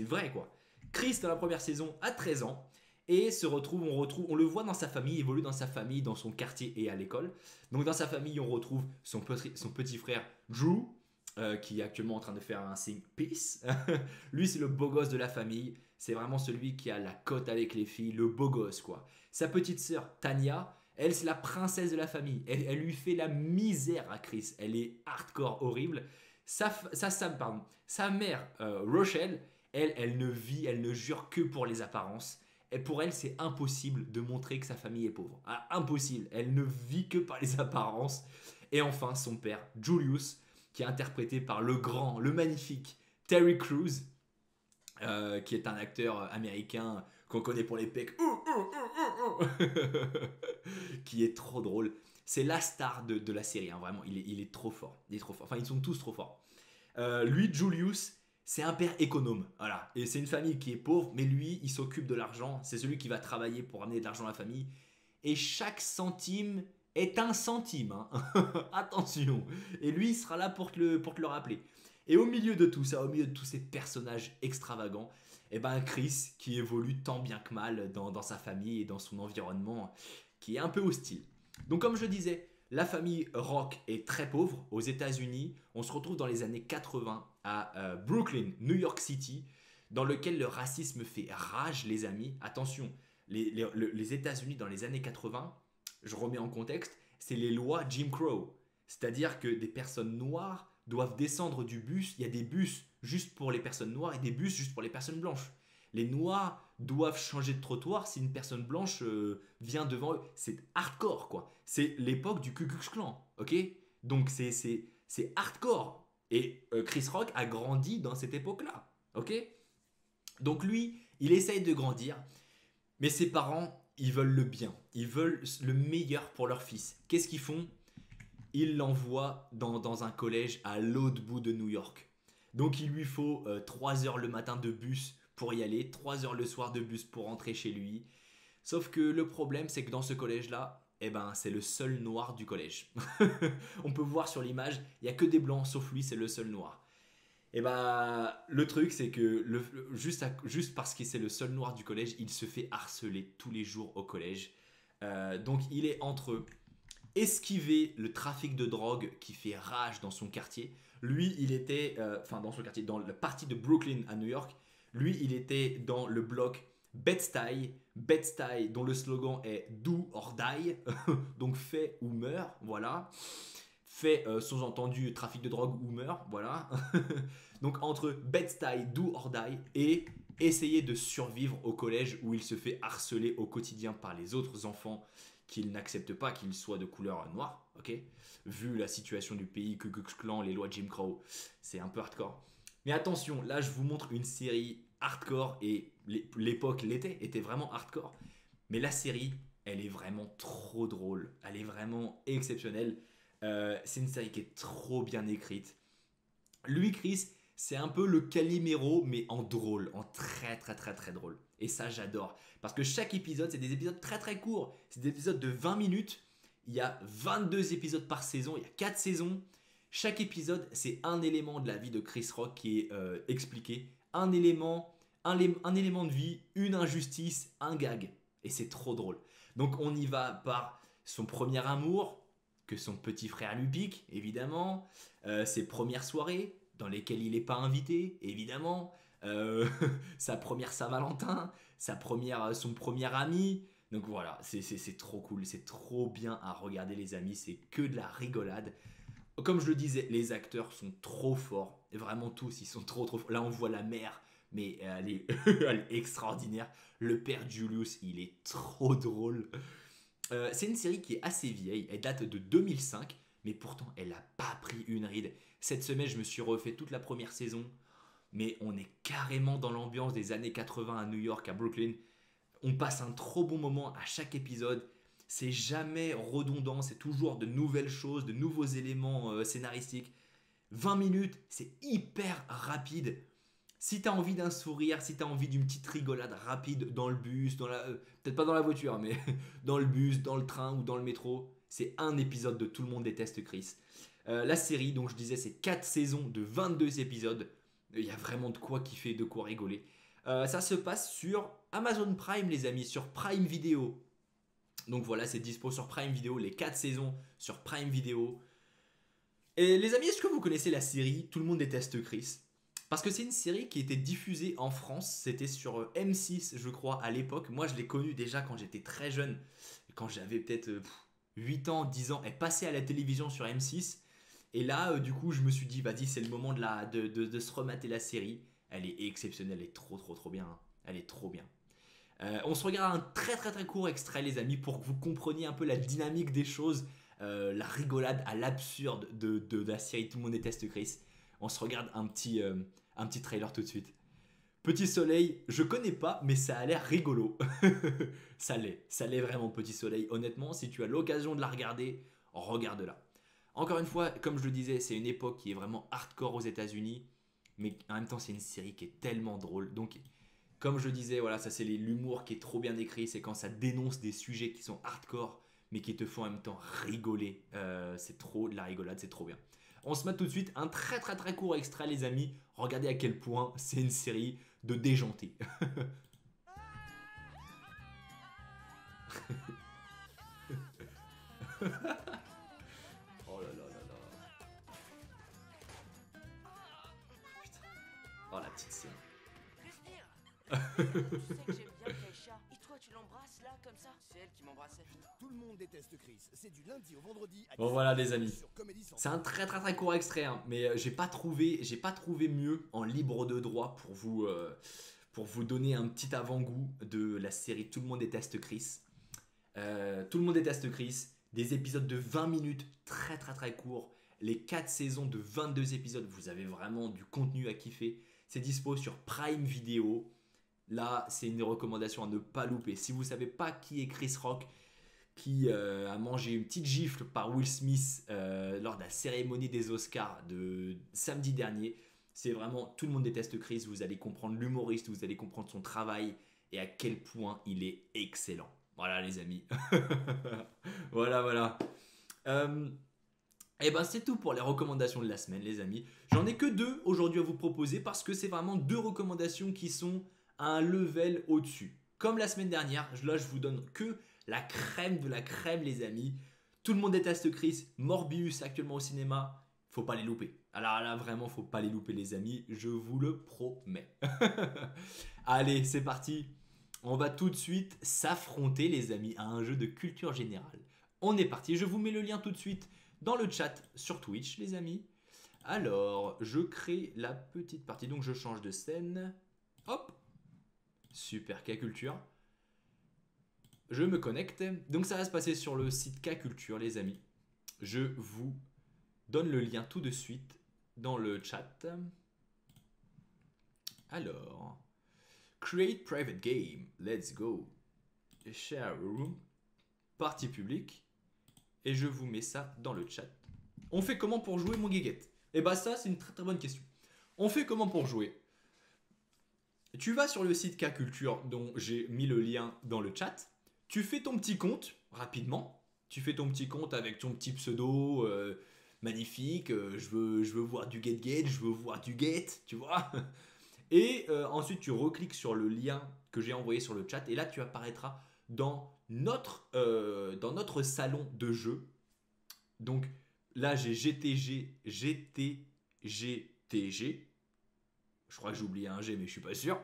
vrai, quoi. Chris, dans la première saison, a 13 ans et on le voit dans sa famille, il évolue dans sa famille, dans son quartier et à l'école. Donc, dans sa famille, on retrouve son petit frère Drew, qui est actuellement en train de faire un signe peace. Lui, c'est le beau gosse de la famille. C'est vraiment celui qui a la cote avec les filles, le beau gosse, quoi. Sa petite sœur, Tanya, elle, c'est la princesse de la famille. Elle lui fait la misère à Chris. Elle est hardcore, horrible. Sa mère, Rochelle, Elle ne vit, elle ne jure que pour les apparences. Et pour elle, c'est impossible de montrer que sa famille est pauvre. Ah, impossible. Elle ne vit que par les apparences. Et enfin, son père, Julius, qui est interprété par le grand, le magnifique Terry Crews, qui est un acteur américain qu'on connaît pour les pecs, qui est trop drôle. C'est la star de la série, hein, vraiment. Il est trop fort. Il est trop fort. Enfin, ils sont tous trop forts. Lui, Julius, c'est un père économe. Voilà. Et c'est une famille qui est pauvre, mais lui, il s'occupe de l'argent. C'est celui qui va travailler pour amener de l'argent à la famille. Et chaque centime est un centime. Hein. Attention. Et lui, il sera là pour te le rappeler. Et au milieu de tout ça, au milieu de tous ces personnages extravagants, et ben Chris qui évolue tant bien que mal dans sa famille et dans son environnement qui est un peu hostile. Donc comme je le disais, la famille Rock est très pauvre aux États-Unis. On se retrouve dans les années 80 à Brooklyn, New York City, dans lequel le racisme fait rage, les amis. Attention, les États-Unis dans les années 80, je remets en contexte, c'est les lois Jim Crow. C'est-à-dire que des personnes noires doivent descendre du bus. Il y a des bus juste pour les personnes noires et des bus juste pour les personnes blanches. Les noirs doivent changer de trottoir si une personne blanche vient devant eux. C'est hardcore, quoi. C'est l'époque du Ku Klux Klan, ok? Donc c'est hardcore. Et Chris Rock a grandi dans cette époque-là, ok? Donc lui, il essaye de grandir, mais ses parents, ils veulent le bien. Ils veulent le meilleur pour leur fils. Qu'est-ce qu'ils font? Ils l'envoient dans un collège à l'autre bout de New York. Donc il lui faut 3 heures le matin de bus pour y aller, 3 heures le soir de bus pour rentrer chez lui. Sauf que le problème, c'est que dans ce collège-là, eh ben, c'est le seul noir du collège. On peut voir sur l'image, il n'y a que des blancs, sauf lui, c'est le seul noir. Et ben, le truc, c'est que juste parce que c'est le seul noir du collège, il se fait harceler tous les jours au collège. Donc il est entre esquiver le trafic de drogue qui fait rage dans son quartier. Lui, il était, dans son quartier, dans la partie de Brooklyn à New York. Lui, il était dans le bloc Bed-Stuy, dont le slogan est Do or Die, donc fais ou meurs, voilà. Fait, sous-entendu, trafic de drogue ou meurt, voilà. Donc entre Bed-Stuy, Do or Die et essayer de survivre au collège où il se fait harceler au quotidien par les autres enfants qu'il n'accepte pas qu'il soit de couleur noire, ok? Vu la situation du pays, Ku Klux Klan, les lois Jim Crow, c'est un peu hardcore. Mais attention, là je vous montre une série hardcore et l'époque était vraiment hardcore. Mais la série, elle est vraiment trop drôle, elle est vraiment exceptionnelle. C'est une série qui est trop bien écrite. Lui, Chris, c'est un peu le Calimero, mais en drôle, en très très très très drôle. Et ça, j'adore. Parce que chaque épisode, c'est des épisodes très très courts. C'est des épisodes de 20 minutes. Il y a 22 épisodes par saison, il y a 4 saisons. Chaque épisode, c'est un élément de la vie de Chris Rock qui est expliqué. Un élément de vie, une injustice, un gag. Et c'est trop drôle. Donc on y va par son premier amour, que son petit frère lui pique, évidemment. Ses premières soirées, dans lesquelles il n'est pas invité, évidemment. Sa première Saint-Valentin, son premier ami. Donc voilà, c'est trop cool, c'est trop bien à regarder les amis, c'est que de la rigolade. Comme je le disais, les acteurs sont trop forts, et vraiment tous, ils sont trop forts. Là on voit la mère, mais elle est, elle est extraordinaire. Le père Julius, il est trop drôle. C'est une série qui est assez vieille, elle date de 2005, mais pourtant elle n'a pas pris une ride. Cette semaine je me suis refait toute la première saison, mais on est carrément dans l'ambiance des années 80 à New York, à Brooklyn. On passe un trop bon moment à chaque épisode. C'est jamais redondant, c'est toujours de nouvelles choses, de nouveaux éléments scénaristiques. 20 minutes, c'est hyper rapide. Si tu as envie d'un sourire, si tu as envie d'une petite rigolade rapide dans le bus, peut-être pas dans la voiture, mais dans le bus, dans le train ou dans le métro, c'est un épisode de Tout le monde déteste Chris. La série, donc je disais, c'est 4 saisons de 22 épisodes. Il y a vraiment de quoi kiffer, de quoi rigoler. Ça se passe sur Amazon Prime, les amis, sur Prime Video. Donc voilà, c'est dispo sur Prime Video, les 4 saisons sur Prime Video. Et les amis, est-ce que vous connaissez la série Tout le monde déteste Chris? Parce que c'est une série qui était diffusée en France, c'était sur M6 je crois à l'époque. Moi je l'ai connue déjà quand j'étais très jeune, quand j'avais peut-être 8 ans, 10 ans. Elle passait à la télévision sur M6. Et là du coup je me suis dit, vas-y c'est le moment de se remater la série. Elle est exceptionnelle, elle est trop bien. Hein. Elle est trop bien. On se regarde un très court extrait les amis pour que vous compreniez un peu la dynamique des choses, la rigolade à l'absurde de la série Tout le monde déteste Chris. On se regarde un petit trailer tout de suite. Petit Soleil, je connais pas mais ça a l'air rigolo. ça l'est vraiment Petit Soleil. Honnêtement, si tu as l'occasion de la regarder, regarde-la. Encore une fois, comme je le disais, c'est une époque qui est vraiment hardcore aux États-Unis, mais en même temps c'est une série qui est tellement drôle. Donc comme je disais, voilà, ça c'est l'humour qui est trop bien écrit, c'est quand ça dénonce des sujets qui sont hardcore, mais qui te font en même temps rigoler. C'est trop de la rigolade, c'est trop bien. On se met tout de suite un très court extrait, les amis. Regardez à quel point c'est une série de déjantés. Oh là là là là. Putain. Oh la petite scène. Tu sais que j'aime bien Kaisha. Et toi, tu l'embrasses là, comme ça? C'est elle qui m'embrassait. Tout le monde déteste Chris. C'est du lundi au vendredi à Bon voilà 17h les amis. sur Comedy Central. C'est un très court extrait, hein, mais j'ai pas trouvé mieux en libre de droit pour vous donner un petit avant-goût de la série Tout le monde déteste Chris. Tout le monde déteste Chris. Des épisodes de 20 minutes, très courts. Les 4 saisons de 22 épisodes, vous avez vraiment du contenu à kiffer. C'est dispo sur Prime Video. Là, c'est une recommandation à ne pas louper. Si vous ne savez pas qui est Chris Rock, qui a mangé une petite gifle par Will Smith lors de la cérémonie des Oscars de samedi dernier, c'est vraiment Tout le monde déteste Chris. Vous allez comprendre l'humoriste, vous allez comprendre son travail et à quel point il est excellent. Voilà les amis. voilà. Et ben c'est tout pour les recommandations de la semaine les amis. J'en ai que 2 aujourd'hui à vous proposer parce que c'est vraiment 2 recommandations qui sont à un level au-dessus. Comme la semaine dernière, là je vous donne que la crème de la crème les amis. Tout le monde déteste Chris, Morbius actuellement au cinéma, faut pas les louper. Alors là vraiment faut pas les louper les amis, je vous le promets. Allez c'est parti, on va tout de suite s'affronter les amis à un jeu de culture générale. On est parti, je vous mets le lien tout de suite dans le chat sur Twitch les amis. Alors je crée la petite partie, donc je change de scène, hop. Super K-Culture. Je me connecte. Donc ça va se passer sur le site K-Culture les amis. Je vous donne le lien tout de suite dans le chat. Alors, create private game. Let's go. Share room. Partie publique. Et je vous mets ça dans le chat. On fait comment pour jouer mon guéguette? Et bah ça c'est une très bonne question. On fait comment pour jouer? Tu vas sur le site K-Culture dont j'ai mis le lien dans le chat. Tu fais ton petit compte rapidement. Tu fais ton petit compte avec ton petit pseudo magnifique. Je veux voir du get, je veux voir du get, tu vois. Et ensuite tu recliques sur le lien que j'ai envoyé sur le chat. Et là tu apparaîtras dans notre salon de jeu. Donc là j'ai GTG. Je crois que j'ai oublié un G, mais je suis pas sûr.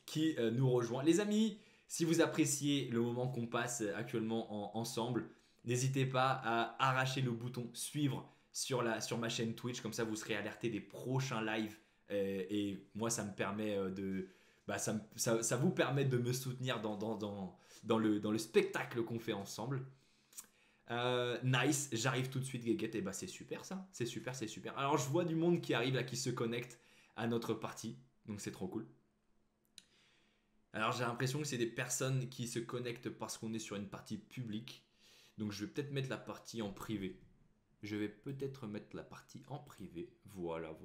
Qui nous rejoint. Les amis, si vous appréciez le moment qu'on passe actuellement ensemble, n'hésitez pas à arracher le bouton suivre sur ma chaîne Twitch. Comme ça, vous serez alerté des prochains lives. Et moi, ça me permet ça vous permet de me soutenir dans le spectacle qu'on fait ensemble. Nice, j'arrive tout de suite, Guéguette. Et bah, c'est super ça. C'est super. Alors, je vois du monde qui arrive là, qui se connecte à notre partie, donc c'est trop cool. Alors j'ai l'impression que c'est des personnes qui se connectent parce qu'on est sur une partie publique, donc je vais peut-être mettre la partie en privé. Voilà.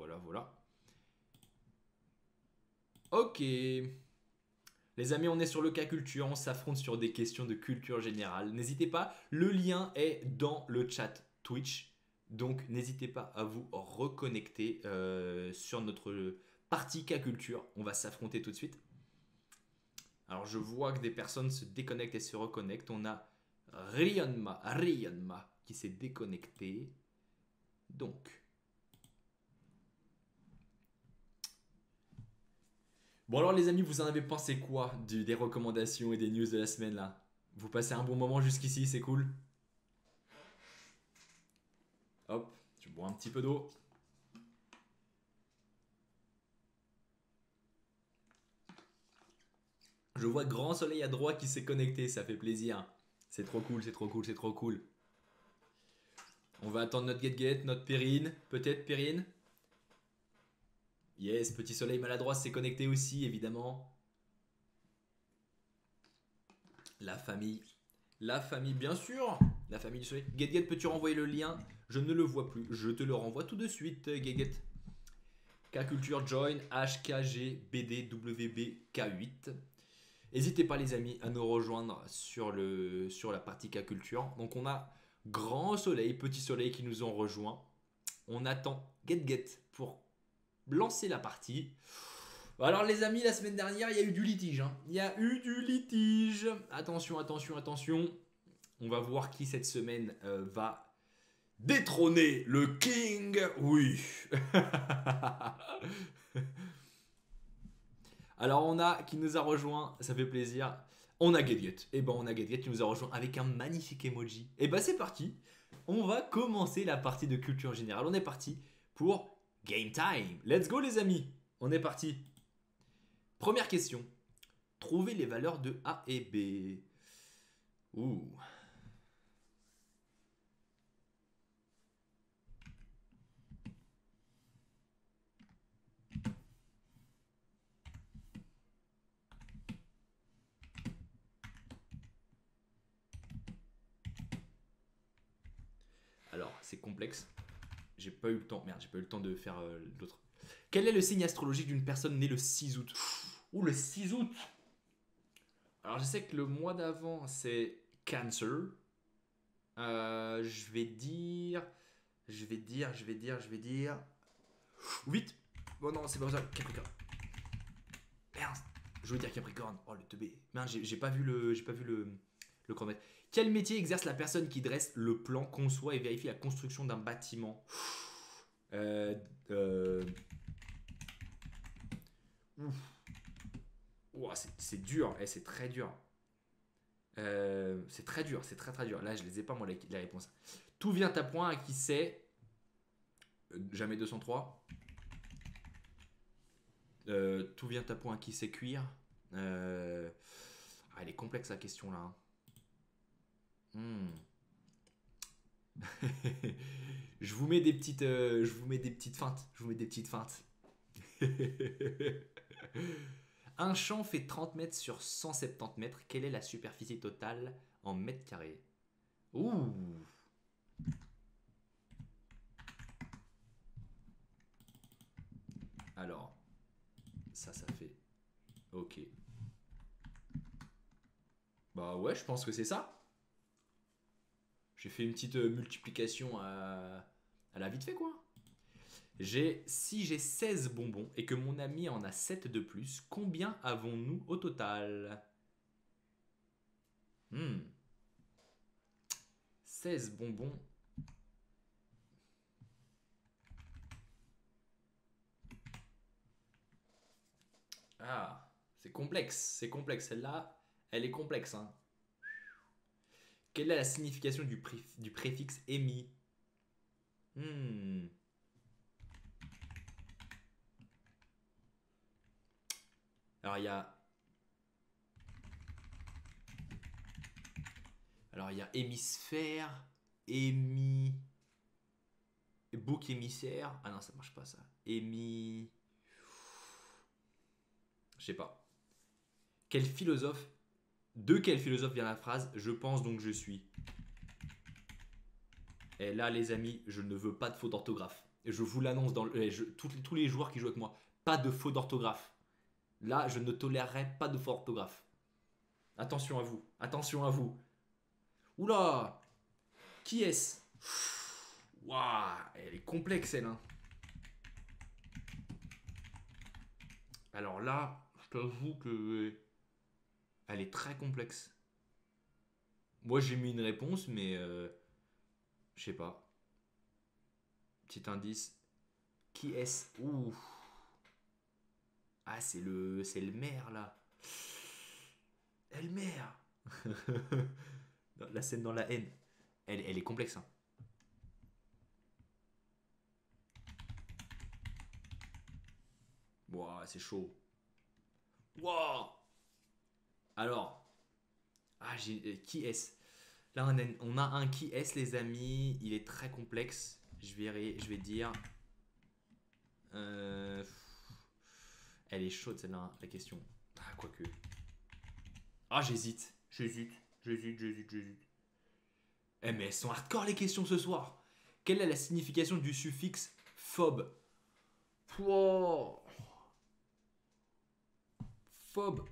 Ok. Les amis, on est sur le K-Culture, on s'affronte sur des questions de culture générale. N'hésitez pas, le lien est dans le chat Twitch. Donc n'hésitez pas à vous reconnecter sur notre partie K-Culture. On va s'affronter tout de suite. Alors je vois que des personnes se déconnectent et se reconnectent. On a Rionma qui s'est déconnecté. Donc. Bon alors les amis, vous en avez pensé quoi des recommandations et des news de la semaine là? Vous passez un bon moment jusqu'ici, c'est cool? Hop, je bois un petit peu d'eau. Je vois Grand Soleil à droite qui s'est connecté, ça fait plaisir. C'est trop cool, c'est trop cool, c'est trop cool. On va attendre notre Get, notre Perrine. Peut-être Perrine. Yes, Petit Soleil maladroit s'est connecté aussi, évidemment. La famille. La famille, bien sûr. La famille du soleil. Get, peux-tu renvoyer le lien? Je ne le vois plus. Je te le renvoie tout de suite, Get. K-Culture Join, HKG, BD, WB, K8. N'hésitez pas, les amis, à nous rejoindre sur la partie K-Culture. Donc, on a Grand Soleil, Petit Soleil qui nous ont rejoints. On attend Get pour lancer la partie. Alors les amis, la semaine dernière, il y a eu du litige. Hein. Il y a eu du litige. Attention, attention, attention. On va voir qui cette semaine va détrôner le King. Oui. Alors on a qui nous a rejoint, ça fait plaisir. On a Get. Et ben on a Get qui nous a rejoint avec un magnifique emoji. Et ben c'est parti. On va commencer la partie de culture générale. On est parti pour Game Time. Let's go les amis. On est parti. Première question. Trouvez les valeurs de A et B. Ouh. Alors, c'est complexe. J'ai pas eu le temps. Merde, j'ai pas eu le temps de faire l'autre. Quel est le signe astrologique d'une personne née le 6 août? Ouh, le 6 août. Alors, je sais que le mois d'avant, c'est Cancer. Je vais dire... 8. Bon, non, c'est pas ça. Capricorne. Merde. Je veux dire Capricorne. Oh, le teubé. Merde, j'ai pas vu le chronomètre. Quel métier exerce la personne qui dresse le plan, conçoit et vérifie la construction d'un bâtiment? Ouah, c'est dur, c'est très dur. C'est très dur, c'est très dur. Là, je les ai pas, moi, les réponses. Tout vient à point à qui c'est. Jamais 203. Tout vient à point à qui c'est cuire. Elle est complexe la question là. Je vous mets des petites feintes. Un champ fait 30 mètres sur 170 mètres. Quelle est la superficie totale en mètres carrés? Ouh. Alors, ça fait... Ok. Bah ouais, je pense que c'est ça. J'ai fait une petite multiplication à la vite fait, quoi. Si j'ai 16 bonbons et que mon ami en a 7 de plus, combien avons-nous au total? 16 bonbons. Ah, c'est complexe. Celle-là, elle est complexe. Hein. Quelle est la signification du préfixe émis? Alors il y a hémisphère, bouc émissaire. Ah non, ça marche pas ça. Je sais pas. De quel philosophe vient la phrase « Je pense donc je suis ». Et là, les amis, je ne veux pas de faute d'orthographe. Je vous l'annonce tous les joueurs qui jouent avec moi. Pas de faute d'orthographe. Là, je ne tolérerai pas de faute d'orthographe. Attention à vous. Attention à vous. Oula! Qui est-ce? Waouh! Elle est complexe, elle. Hein. Alors là, je t'avoue que... Elle est très complexe. Moi, j'ai mis une réponse, mais... je sais pas. Petit indice. Qui est-ce? Ouh. Ah, c'est le maire, là. Elmer. La scène dans la haine. Elle est complexe. Hein. Wow, c'est chaud. Wow. Alors, qui est-ce? Là, on a un qui est-ce, les amis. Il est très complexe. Je vais dire. Elle est chaude celle-là, hein, la question. Ah, quoique. Ah, j'hésite. Eh, mais elles sont hardcore les questions ce soir. Quelle est la signification du suffixe phobe? Wow. Phobe.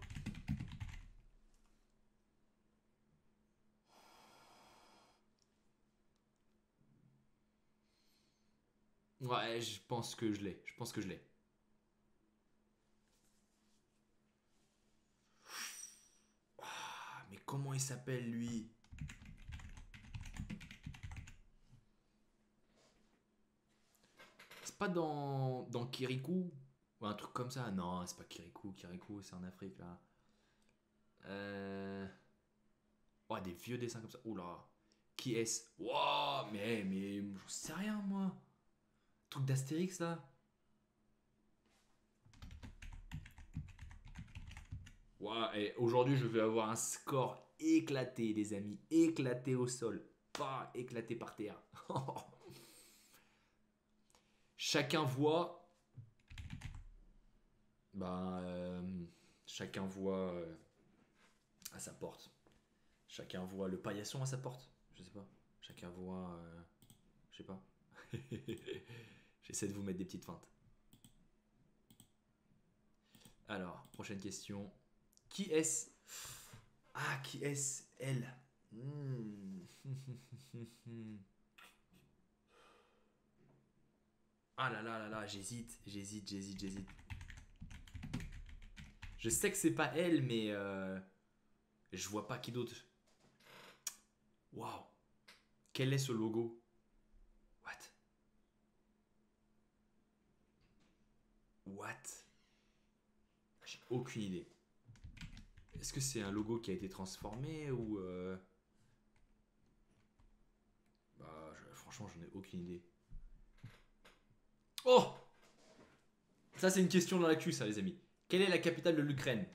Ouais, je pense que je l'ai. Ah, mais comment il s'appelle lui? C'est pas dans Kirikou? Ou un truc comme ça? Non, c'est pas Kirikou. Kirikou, c'est en Afrique là. Oh, des vieux dessins comme ça. Oula. Qui est-ce? Wow, mais j'en sais rien moi. Truc d'Astérix là. Wow, et aujourd'hui je vais avoir un score éclaté, les amis. Éclaté au sol. Pas éclaté par terre. Chacun voit. Chacun voit à sa porte. Chacun voit le paillasson à sa porte. Je sais pas. Chacun voit. Je sais pas. J'essaie de vous mettre des petites feintes. Alors, prochaine question. Qui est-ce? Ah, qui est-ce? Elle. Ah là là là là, j'hésite. Je sais que c'est pas elle, mais je vois pas qui d'autre. Waouh. Quel est ce logo? What? J'ai aucune idée. Est-ce que c'est un logo qui a été transformé ou franchement, j'en ai aucune idée. Oh! Ça, c'est une question dans la cul, ça, les amis. Quelle est la capitale de l'Ukraine?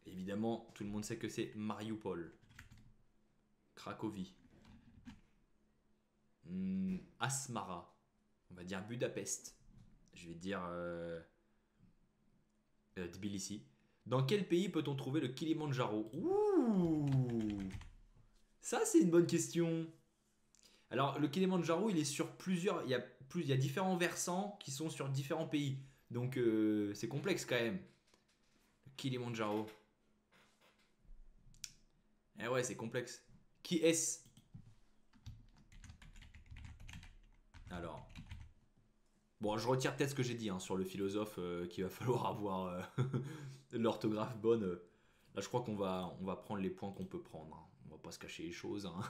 Évidemment, tout le monde sait que c'est Mariupol. Cracovie. Asmara. On va dire Budapest. Je vais dire Tbilissi. Dans quel pays peut-on trouver le Kilimandjaro? Ouh! Ça, c'est une bonne question. Alors, le Kilimandjaro, il est sur plusieurs... Il y a différents versants qui sont sur différents pays. Donc, c'est complexe quand même. Le Kilimandjaro. Eh ouais, c'est complexe. Qui est-ce? Alors... Bon, je retire peut-être ce que j'ai dit hein, sur le philosophe qu'il va falloir avoir l'orthographe bonne. Là, je crois qu'on va prendre les points qu'on peut prendre. Hein. On va pas se cacher les choses. Hein.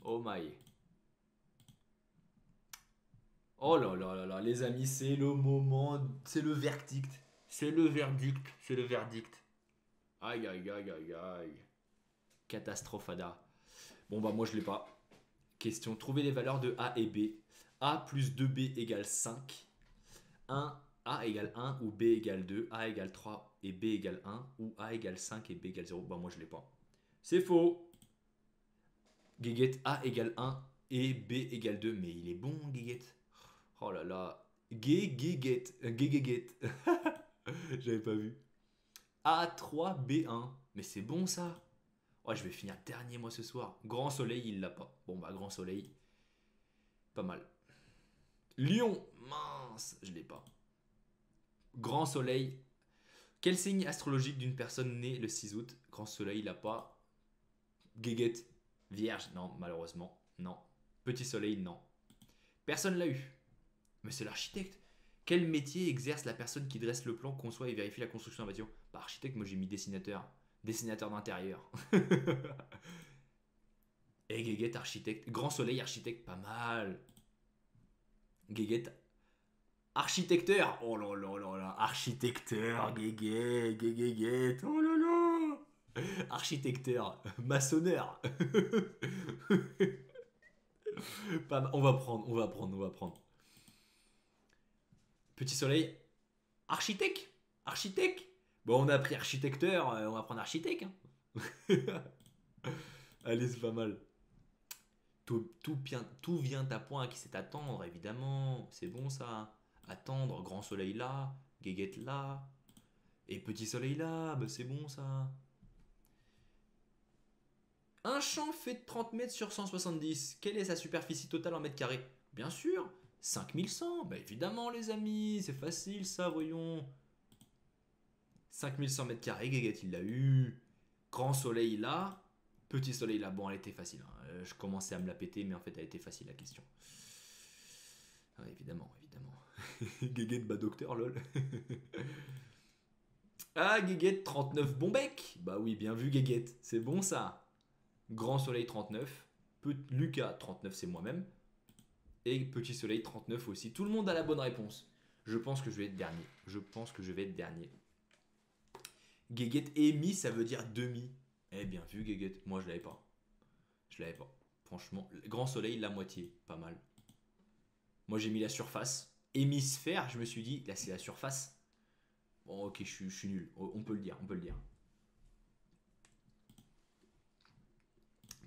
Oh my. Oh là là là là, les amis, c'est le moment, c'est le verdict. C'est le verdict. Aïe aïe aïe aïe aïe. Catastrophada. Bon bah moi je l'ai pas. Question, trouver les valeurs de A et B. A plus 2B égale 5. A égale 1 ou B égale 2. A égale 3 et B égale 1. Ou A égale 5 et B égale 0. Bah moi je l'ai pas. C'est faux. Guéguette, A égale 1 et B égale 2. Mais il est bon, Guéguette. Oh là là. Guéguette. J'avais pas vu. A3, B1. Mais c'est bon ça. Oh, je vais finir dernier moi ce soir. Grand soleil, il l'a pas. Bon bah grand soleil. Pas mal. Lion. Mince, je l'ai pas. Grand soleil. Quel signe astrologique d'une personne née le 6 août? Grand soleil, il l'a pas. Guéguette. Vierge, non, malheureusement. Non. Petit soleil, non. Personne l'a eu. Mais c'est l'architecte. Quel métier exerce la personne qui dresse le plan, conçoit et vérifie la construction d'un bâtiment? Bah, architecte, moi j'ai mis dessinateur. Dessinateur d'intérieur. Et Guéguette, architecte. Grand soleil, architecte, pas mal. Guéguette, architecteur. Oh là là là là. Architecteur, Guéguette. Oh là là. Architecteur, maçonneur. On va prendre. Petit soleil, architecte. Bon, on a pris architecteur, on va prendre architecte. Hein. Allez, c'est pas mal. Tout vient à point qui sait attendre, évidemment. C'est bon ça. Attendre, grand soleil là, guéguette là. Et petit soleil là, bah c'est bon ça. Un champ fait 30 mètres sur 170. Quelle est sa superficie totale en mètres carrés? Bien sûr, 5100. Bah évidemment les amis, c'est facile ça, voyons. 5100 mètres carrés, guéguette il l'a eu. Grand soleil là. Petit soleil là, bon elle était facile, hein. Je commençais à me la péter mais en fait elle était facile la question. Ah, évidemment. Guéguette bat docteur lol. Ah Guéguette 39 bon bec. Bah oui bien vu Guéguette, c'est bon ça. Grand soleil 39, Lucas 39 c'est moi-même. Et petit soleil 39 aussi, tout le monde a la bonne réponse. Je pense que je vais être dernier. Guéguette émis ça veut dire demi. Eh bien vu Guéguette, moi je l'avais pas. Franchement, grand soleil, la moitié, pas mal. Moi j'ai mis la surface. Hémisphère, je me suis dit, là c'est la surface. Bon ok, je suis nul, on peut le dire.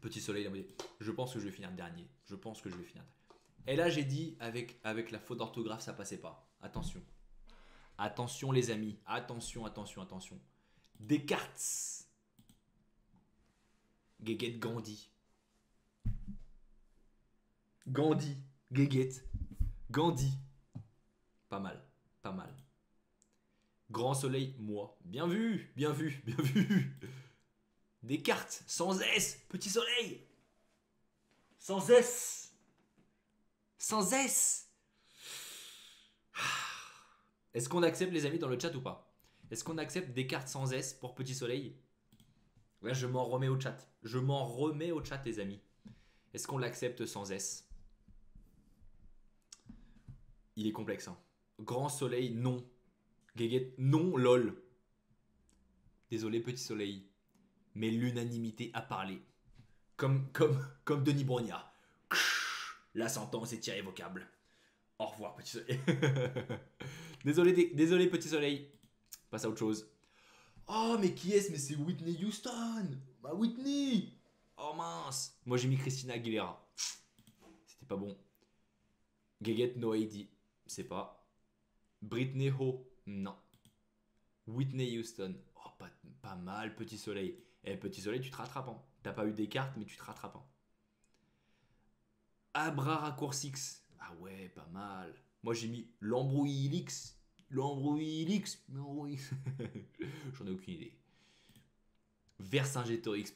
Petit soleil, la moitié. Je pense que je vais finir dernier. Et là j'ai dit, avec la faute d'orthographe, ça passait pas. Attention. Attention les amis, attention. Descartes. Guéguette Gandhi. Guéguette. Gandhi. Pas mal. Grand soleil, moi. Bien vu. Descartes, sans S. Petit soleil. Sans S. Est-ce qu'on accepte les amis dans le chat ou pas? Est-ce qu'on accepte Descartes sans S pour petit soleil? Là, je m'en remets au chat. Les amis. Est-ce qu'on l'accepte sans S? Il est complexe. Hein. Grand soleil, non. Guéguette, non, lol. Désolé, petit soleil. Mais l'unanimité a parlé. Comme Denis Brognard. La sentence est irrévocable. Au revoir, petit soleil. Désolé, petit soleil. Passe à autre chose. Oh, mais qui est-ce? Mais c'est Whitney Houston. Bah, Whitney. Oh, mince. Moi, j'ai mis Christina Aguilera. C'était pas bon. Guéguette, No ID. C'est pas. Britney Ho. Non. Whitney Houston. Oh, pas mal, petit soleil. Eh, petit soleil, tu te rattrapes. Hein. T'as pas eu des cartes, mais tu te rattrapes. Hein. Abra Raccourcix. Ah ouais, pas mal. Moi, j'ai mis l'embrouillix. J'en ai aucune idée. Vercingétorix.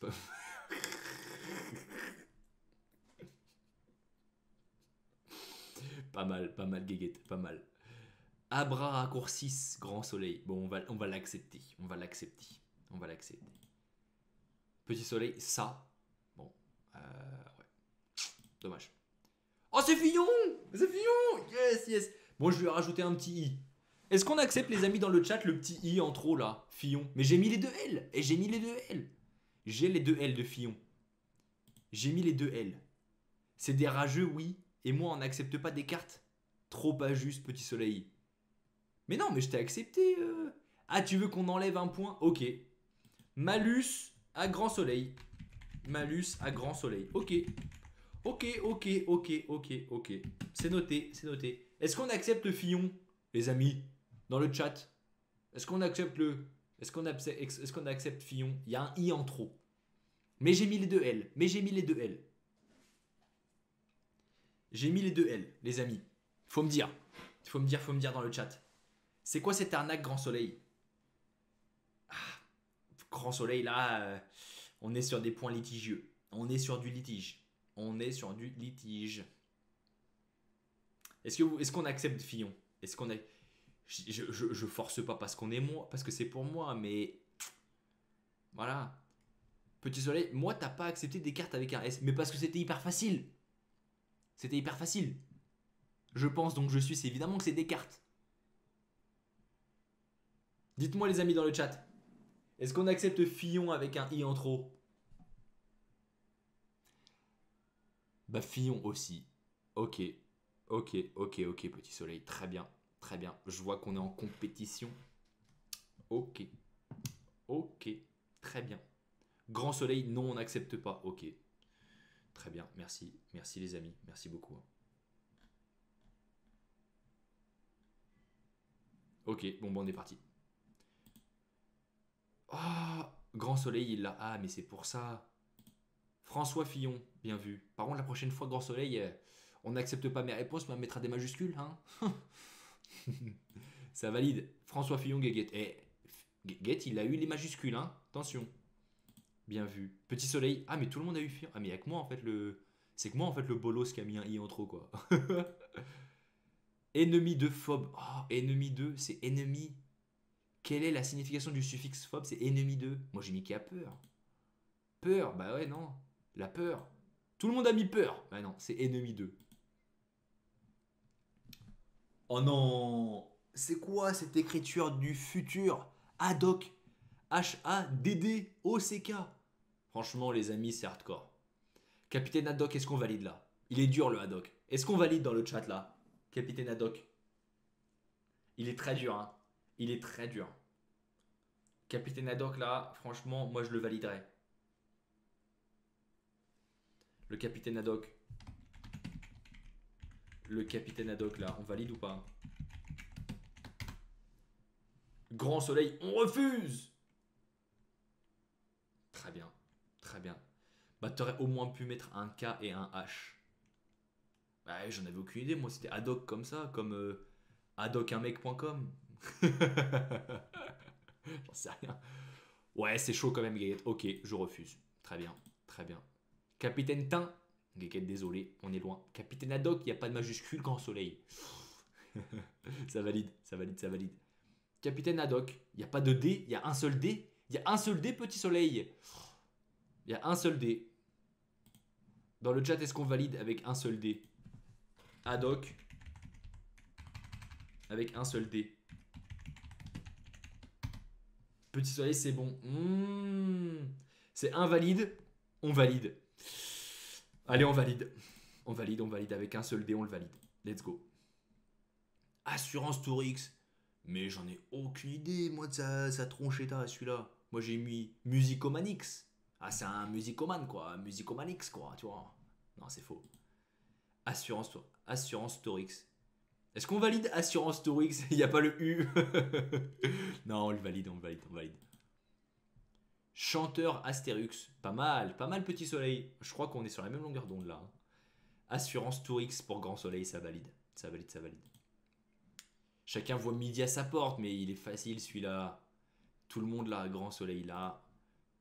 Pas mal, Guéguette, pas mal. Abra Raccourcis, grand soleil. Bon, on va l'accepter. Petit soleil, ça. Bon, ouais. Dommage. Oh, c'est Fillon. Yes. Bon, je lui ai rajouté un petit i. Est-ce qu'on accepte, les amis, dans le chat, le petit i en trop, là? Fillon. Mais j'ai mis les deux L. J'ai les deux L de Fillon. J'ai mis les deux L. C'est des rageux, oui. Et moi, on n'accepte pas des cartes. Trop pas juste, petit soleil. Mais non, mais je t'ai accepté. Ah, tu veux qu'on enlève un point? Ok. Malus à grand soleil. Ok. C'est noté. Est-ce qu'on accepte Fillon, les amis, dans le chat? Est-ce qu'on accepte Fillon? Il y a un i en trop. Mais j'ai mis les deux L. J'ai mis les deux L, les amis. Faut me dire dans le chat. C'est quoi cette arnaque, grand soleil? Grand soleil, là, on est sur des points litigieux. On est sur du litige. Est-ce qu'on accepte Fillon? Est-ce qu'on a... Je force pas parce que c'est pour moi, mais voilà. Petit soleil, moi t'as pas accepté des cartes avec un S, mais parce que c'était hyper facile. Je pense donc c'est évidemment que c'est des cartes. Dites-moi les amis dans le chat. Est-ce qu'on accepte Fillon avec un i en trop? Bah Fillon aussi. Ok, petit soleil, très bien. Je vois qu'on est en compétition. Ok. Ok, très bien. Grand soleil, non, on n'accepte pas. Ok. Très bien, merci. Merci les amis, merci beaucoup. Ok, bon, on est parti. Ah, grand soleil, il l'a. Ah, mais c'est pour ça. François Fillon, bien vu. Par contre, la prochaine fois, grand soleil, on n'accepte pas mes réponses, mais on mettra des majuscules, hein. Ça valide. François Fillon, Guéguette. Guéguette, il a eu les majuscules, hein. Attention. Bien vu. Petit soleil. Ah, mais tout le monde a eu Fillon. Ah, mais il y a que moi, en fait, le... C'est que moi, en fait, le bolos qui a mis un i en trop, quoi. Ennemi de phobe. Oh, ennemi de, c'est ennemi. Quelle est la signification du suffixe phobe? C'est ennemi de. Moi, j'ai mis qui a peur. Peur, bah ouais, non. La peur. Tout le monde a mis peur. Bah non, c'est ennemi de. Oh non. C'est quoi cette écriture du futur? Haddock. H-A-D-D-O-C-K. Franchement, les amis, c'est hardcore. Capitaine Haddock, est-ce qu'on valide là? Il est dur le Haddock. Est-ce qu'on valide dans le chat là? Capitaine Haddock. Il est très dur, hein. Il est très dur. Capitaine Haddock là, franchement, moi je le validerais. Le Capitaine Haddock. Le Capitaine Haddock là, on valide ou pas? Grand soleil, on refuse. Très bien, très bien. Bah t'aurais au moins pu mettre un K et un H. Bah j'en avais aucune idée, moi c'était Haddock comme ça, comme haddockunmec.com. J'en sais rien. Ouais, c'est chaud quand même, Guéguette. Ok, je refuse. Très bien, très bien. Capitaine Tin. Guéguette, désolé, on est loin. Capitaine Haddock, il n'y a pas de majuscule, grand soleil. Ça valide, ça valide, ça valide. Capitaine Haddock, il n'y a pas de D, il y a un seul D. Il y a un seul D, petit soleil. Il y a un seul D. Dans le chat, est-ce qu'on valide avec un seul D? Haddock. Avec un seul D. Petit soleil, c'est bon. C'est invalide. On valide. Allez, on valide. On valide, on valide. Avec un seul dé, on le valide. Let's go. Assurance Tourix. Mais j'en ai aucune idée, moi, de sa tronchetta, celui-là. Moi, j'ai mis Musicomanix. Ah, c'est un musicomane, quoi. Musicomanix, quoi, tu vois. Non, c'est faux. Assurance Tourix. Est-ce qu'on valide Assurance Tourix? Il n'y a pas le U. Non, on le valide, on le valide, on le valide. Chanteur Astérix. Pas mal, petit soleil. Je crois qu'on est sur la même longueur d'onde là. Assurance Tourix pour grand soleil, ça valide. Ça valide, ça valide. Chacun voit midi à sa porte, mais il est facile celui-là. Tout le monde là, grand soleil là.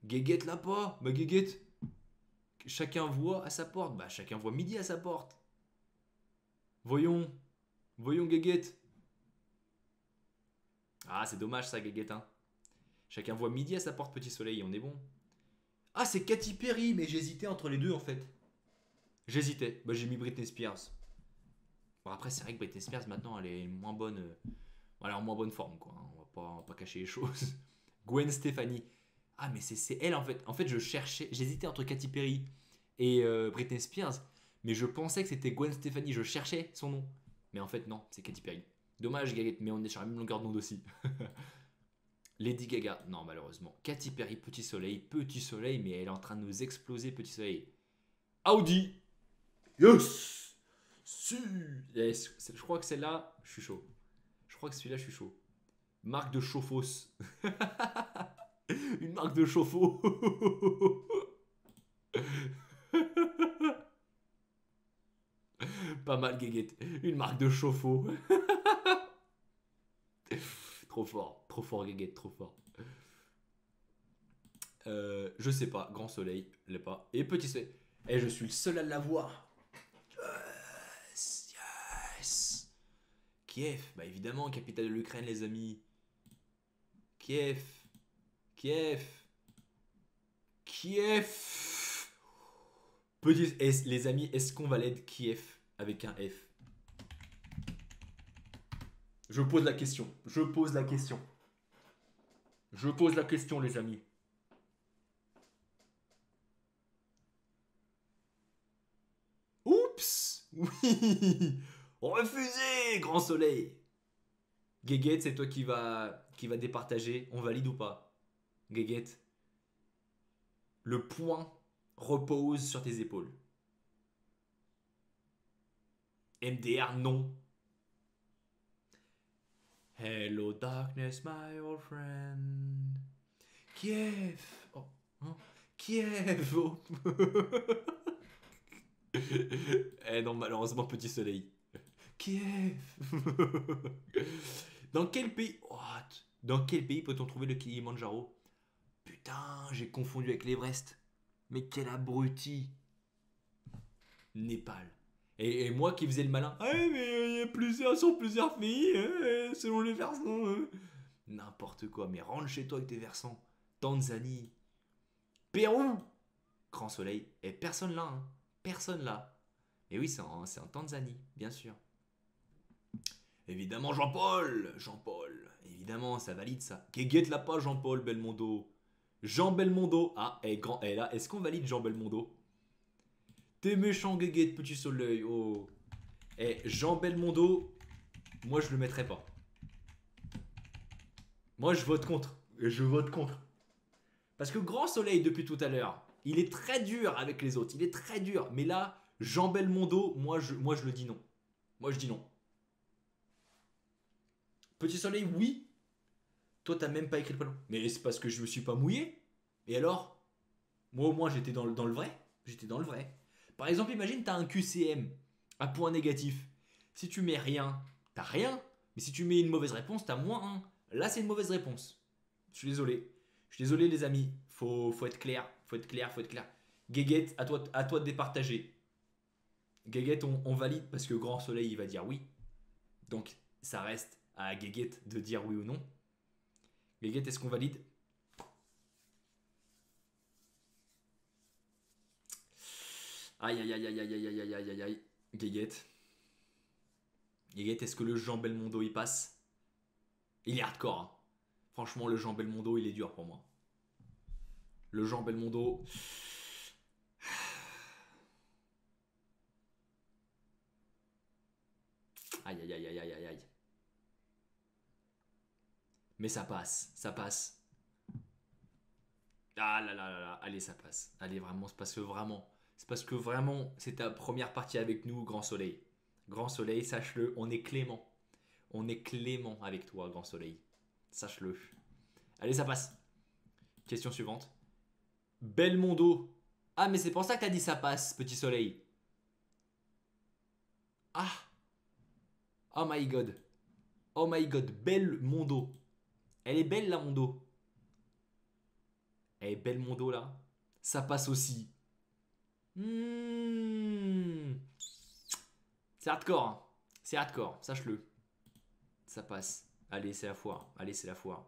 Guéguette là pas. Bah Guéguette. Chacun voit à sa porte. Bah chacun voit midi à sa porte. Voyons. Voyons Guéguette. Ah, c'est dommage ça, Guéguette. Hein. Chacun voit midi à sa porte, petit soleil, on est bon. Ah, c'est Katy Perry, mais j'hésitais entre les deux en fait. J'hésitais. Bah, j'ai mis Britney Spears. Bon, après, c'est vrai que Britney Spears, maintenant, elle est moins bonne. Elle est en moins bonne forme, quoi. On va pas cacher les choses. Gwen Stefani. Ah, mais c'est elle en fait. En fait, j'hésitais entre Katy Perry et Britney Spears, mais je pensais que c'était Gwen Stefani. Je cherchais son nom. Mais en fait, non, c'est Katy Perry. Dommage, Gaguette, mais on est sur la même longueur d'onde aussi. Lady Gaga, non, malheureusement. Katy Perry, petit soleil, mais elle est en train de nous exploser, petit soleil. Audi. Yes. Si. Yes. Je crois que celle-là, je suis chaud. Je crois que celui-là, je suis chaud. Marque de chauffe-os. Une marque de chauffe-eau. Pas mal, Guéguette. Une marque de chauffe-eau. Trop fort, Guéguette, trop fort. Je sais pas, grand soleil, l'est pas. Et petit soleil. Et je suis le seul à l'avoir. Yes, yes. Kiev, bah évidemment, capitale de l'Ukraine, les amis. Kiev. Petit, les amis, est-ce qu'on valide Kiev avec un F? Je pose la question, les amis. Oups. Oui. Refusé, grand soleil. Guéguette, c'est toi qui va départager. On valide ou pas? Guéguette. Le poing repose sur tes épaules. MDR, non. Hello darkness, my old friend. Kiev. Oh, hein? Kiev. Oh. Eh non, malheureusement, petit soleil. Kiev. Dans quel pays... What? Dans quel pays peut-on trouver le Kilimandjaro? Putain, j'ai confondu avec l'Everest. Mais quel abruti. Népal. Et moi qui faisais le malin. Ah mais il y a plusieurs sur plusieurs pays, selon les versants. N'importe quoi, mais rentre chez toi avec tes versants. Tanzanie. Pérou. Grand soleil. Et personne là, hein. Personne là. Et oui, c'est en Tanzanie, bien sûr. Évidemment, Jean-Paul. Jean-Paul. Évidemment, ça valide ça. Guéguette l'a pas, Jean-Paul Belmondo. Jean Belmondo. Ah, et là, est-ce qu'on valide Jean Belmondo? T'es méchant, Guéguette, petit soleil. Oh. Eh, Jean Belmondo, moi, je le mettrai pas. Moi, je vote contre. Je vote contre. Parce que Grand Soleil, depuis tout à l'heure, il est très dur avec les autres. Il est très dur. Mais là, Jean Belmondo, moi, je le dis non. Moi, je dis non. Petit Soleil, oui. Toi, t'as même pas écrit le prénom. Mais c'est parce que je me suis pas mouillé. Et alors? Moi, au moins, j'étais dans le vrai. J'étais dans le vrai. Par exemple, imagine, t'as un QCM à point négatif. Si tu mets rien, t'as rien. Mais si tu mets une mauvaise réponse, t'as -1. Là, c'est une mauvaise réponse. Je suis désolé. Je suis désolé, les amis. Faut être clair. Faut être clair. Guéguette, à toi de départager. Guéguette, on valide parce que Grand Soleil, il va dire oui. Donc, ça reste à Guéguette de dire oui ou non. Guéguette, est-ce qu'on valide? Aïe. Guéguette. Guéguette, est-ce que le Jean Belmondo il passe? Il est hardcore. Hein. Franchement, le Jean Belmondo, il est dur pour moi. Le Jean Belmondo. Aïe. Mais ça passe. Ah là. Allez, ça passe. Allez, vraiment, c'est parce que vraiment, c'est ta première partie avec nous, Grand Soleil. Grand Soleil, sache-le, on est clément. On est clément avec toi, Grand Soleil. Sache-le. Allez, ça passe. Question suivante. Belmondo. Ah, mais c'est pour ça que t'as dit ça passe, petit soleil. Ah. Oh my god. Belmondo. Elle est belle, la Mondo. Elle est belle, Mondo, là. Ça passe aussi. C'est hardcore, hein. C'est hardcore, sache-le. Ça passe. Allez, c'est la foire.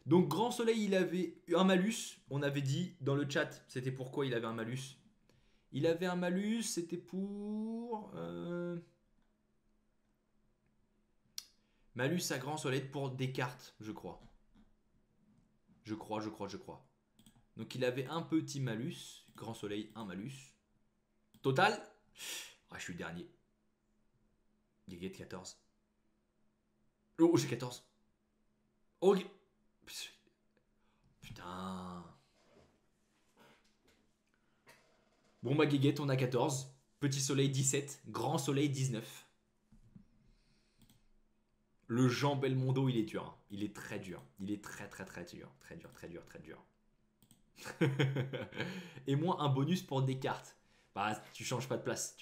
Donc, Grand Soleil, il avait un malus. On avait dit dans le chat, c'était pourquoi il avait un malus. Il avait un malus, c'était pour... Malus à Grand Soleil pour Descartes, je crois. Je crois. Donc, il avait un petit malus. Grand Soleil, un malus. Total. Ah, je suis le dernier. Guéguette, 14. Oh, j'ai 14. Ok. Putain. Bon, bah, Guéguette, on a 14. Petit Soleil, 17. Grand Soleil, 19. Le Jean Belmondo, il est dur. Hein. Il est très dur. Il est très dur. Très dur. Et moi, un bonus pour Descartes. Bah, tu changes pas de place.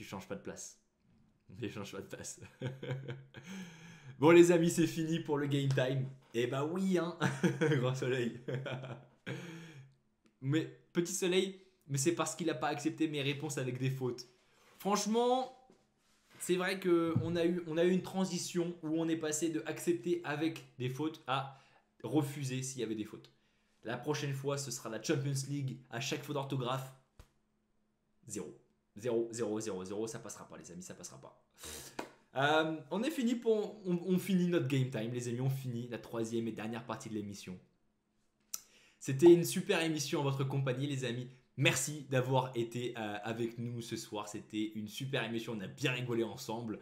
Bon, les amis, c'est fini pour le game time. Eh bah oui, hein. Grand Soleil. Mais, Petit Soleil, mais c'est parce qu'il a pas accepté mes réponses avec des fautes. Franchement... C'est vrai qu'on a eu une transition où on est passé de accepter avec des fautes à refuser s'il y avait des fautes. La prochaine fois, ce sera la Champions League. À chaque faute d'orthographe, 0. 0, ça passera pas, les amis, ça passera pas. On est fini on finit notre game time, les amis, on finit la 3e et dernière partie de l'émission. C'était une super émission en votre compagnie, les amis. Merci d'avoir été avec nous ce soir. C'était une super émission. On a bien rigolé ensemble.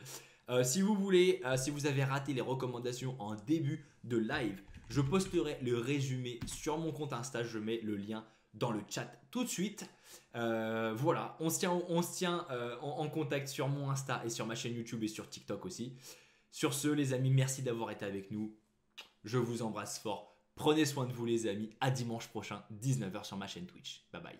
Si vous voulez, si vous avez raté les recommandations en début de live, Je posterai le résumé sur mon compte Insta. Je mets le lien dans le chat tout de suite. Voilà, on se tient en contact sur mon Insta et sur ma chaîne YouTube et sur TikTok aussi. Sur ce, les amis, merci d'avoir été avec nous. Je vous embrasse fort. Prenez soin de vous, les amis. À dimanche prochain, 19h sur ma chaîne Twitch. Bye bye.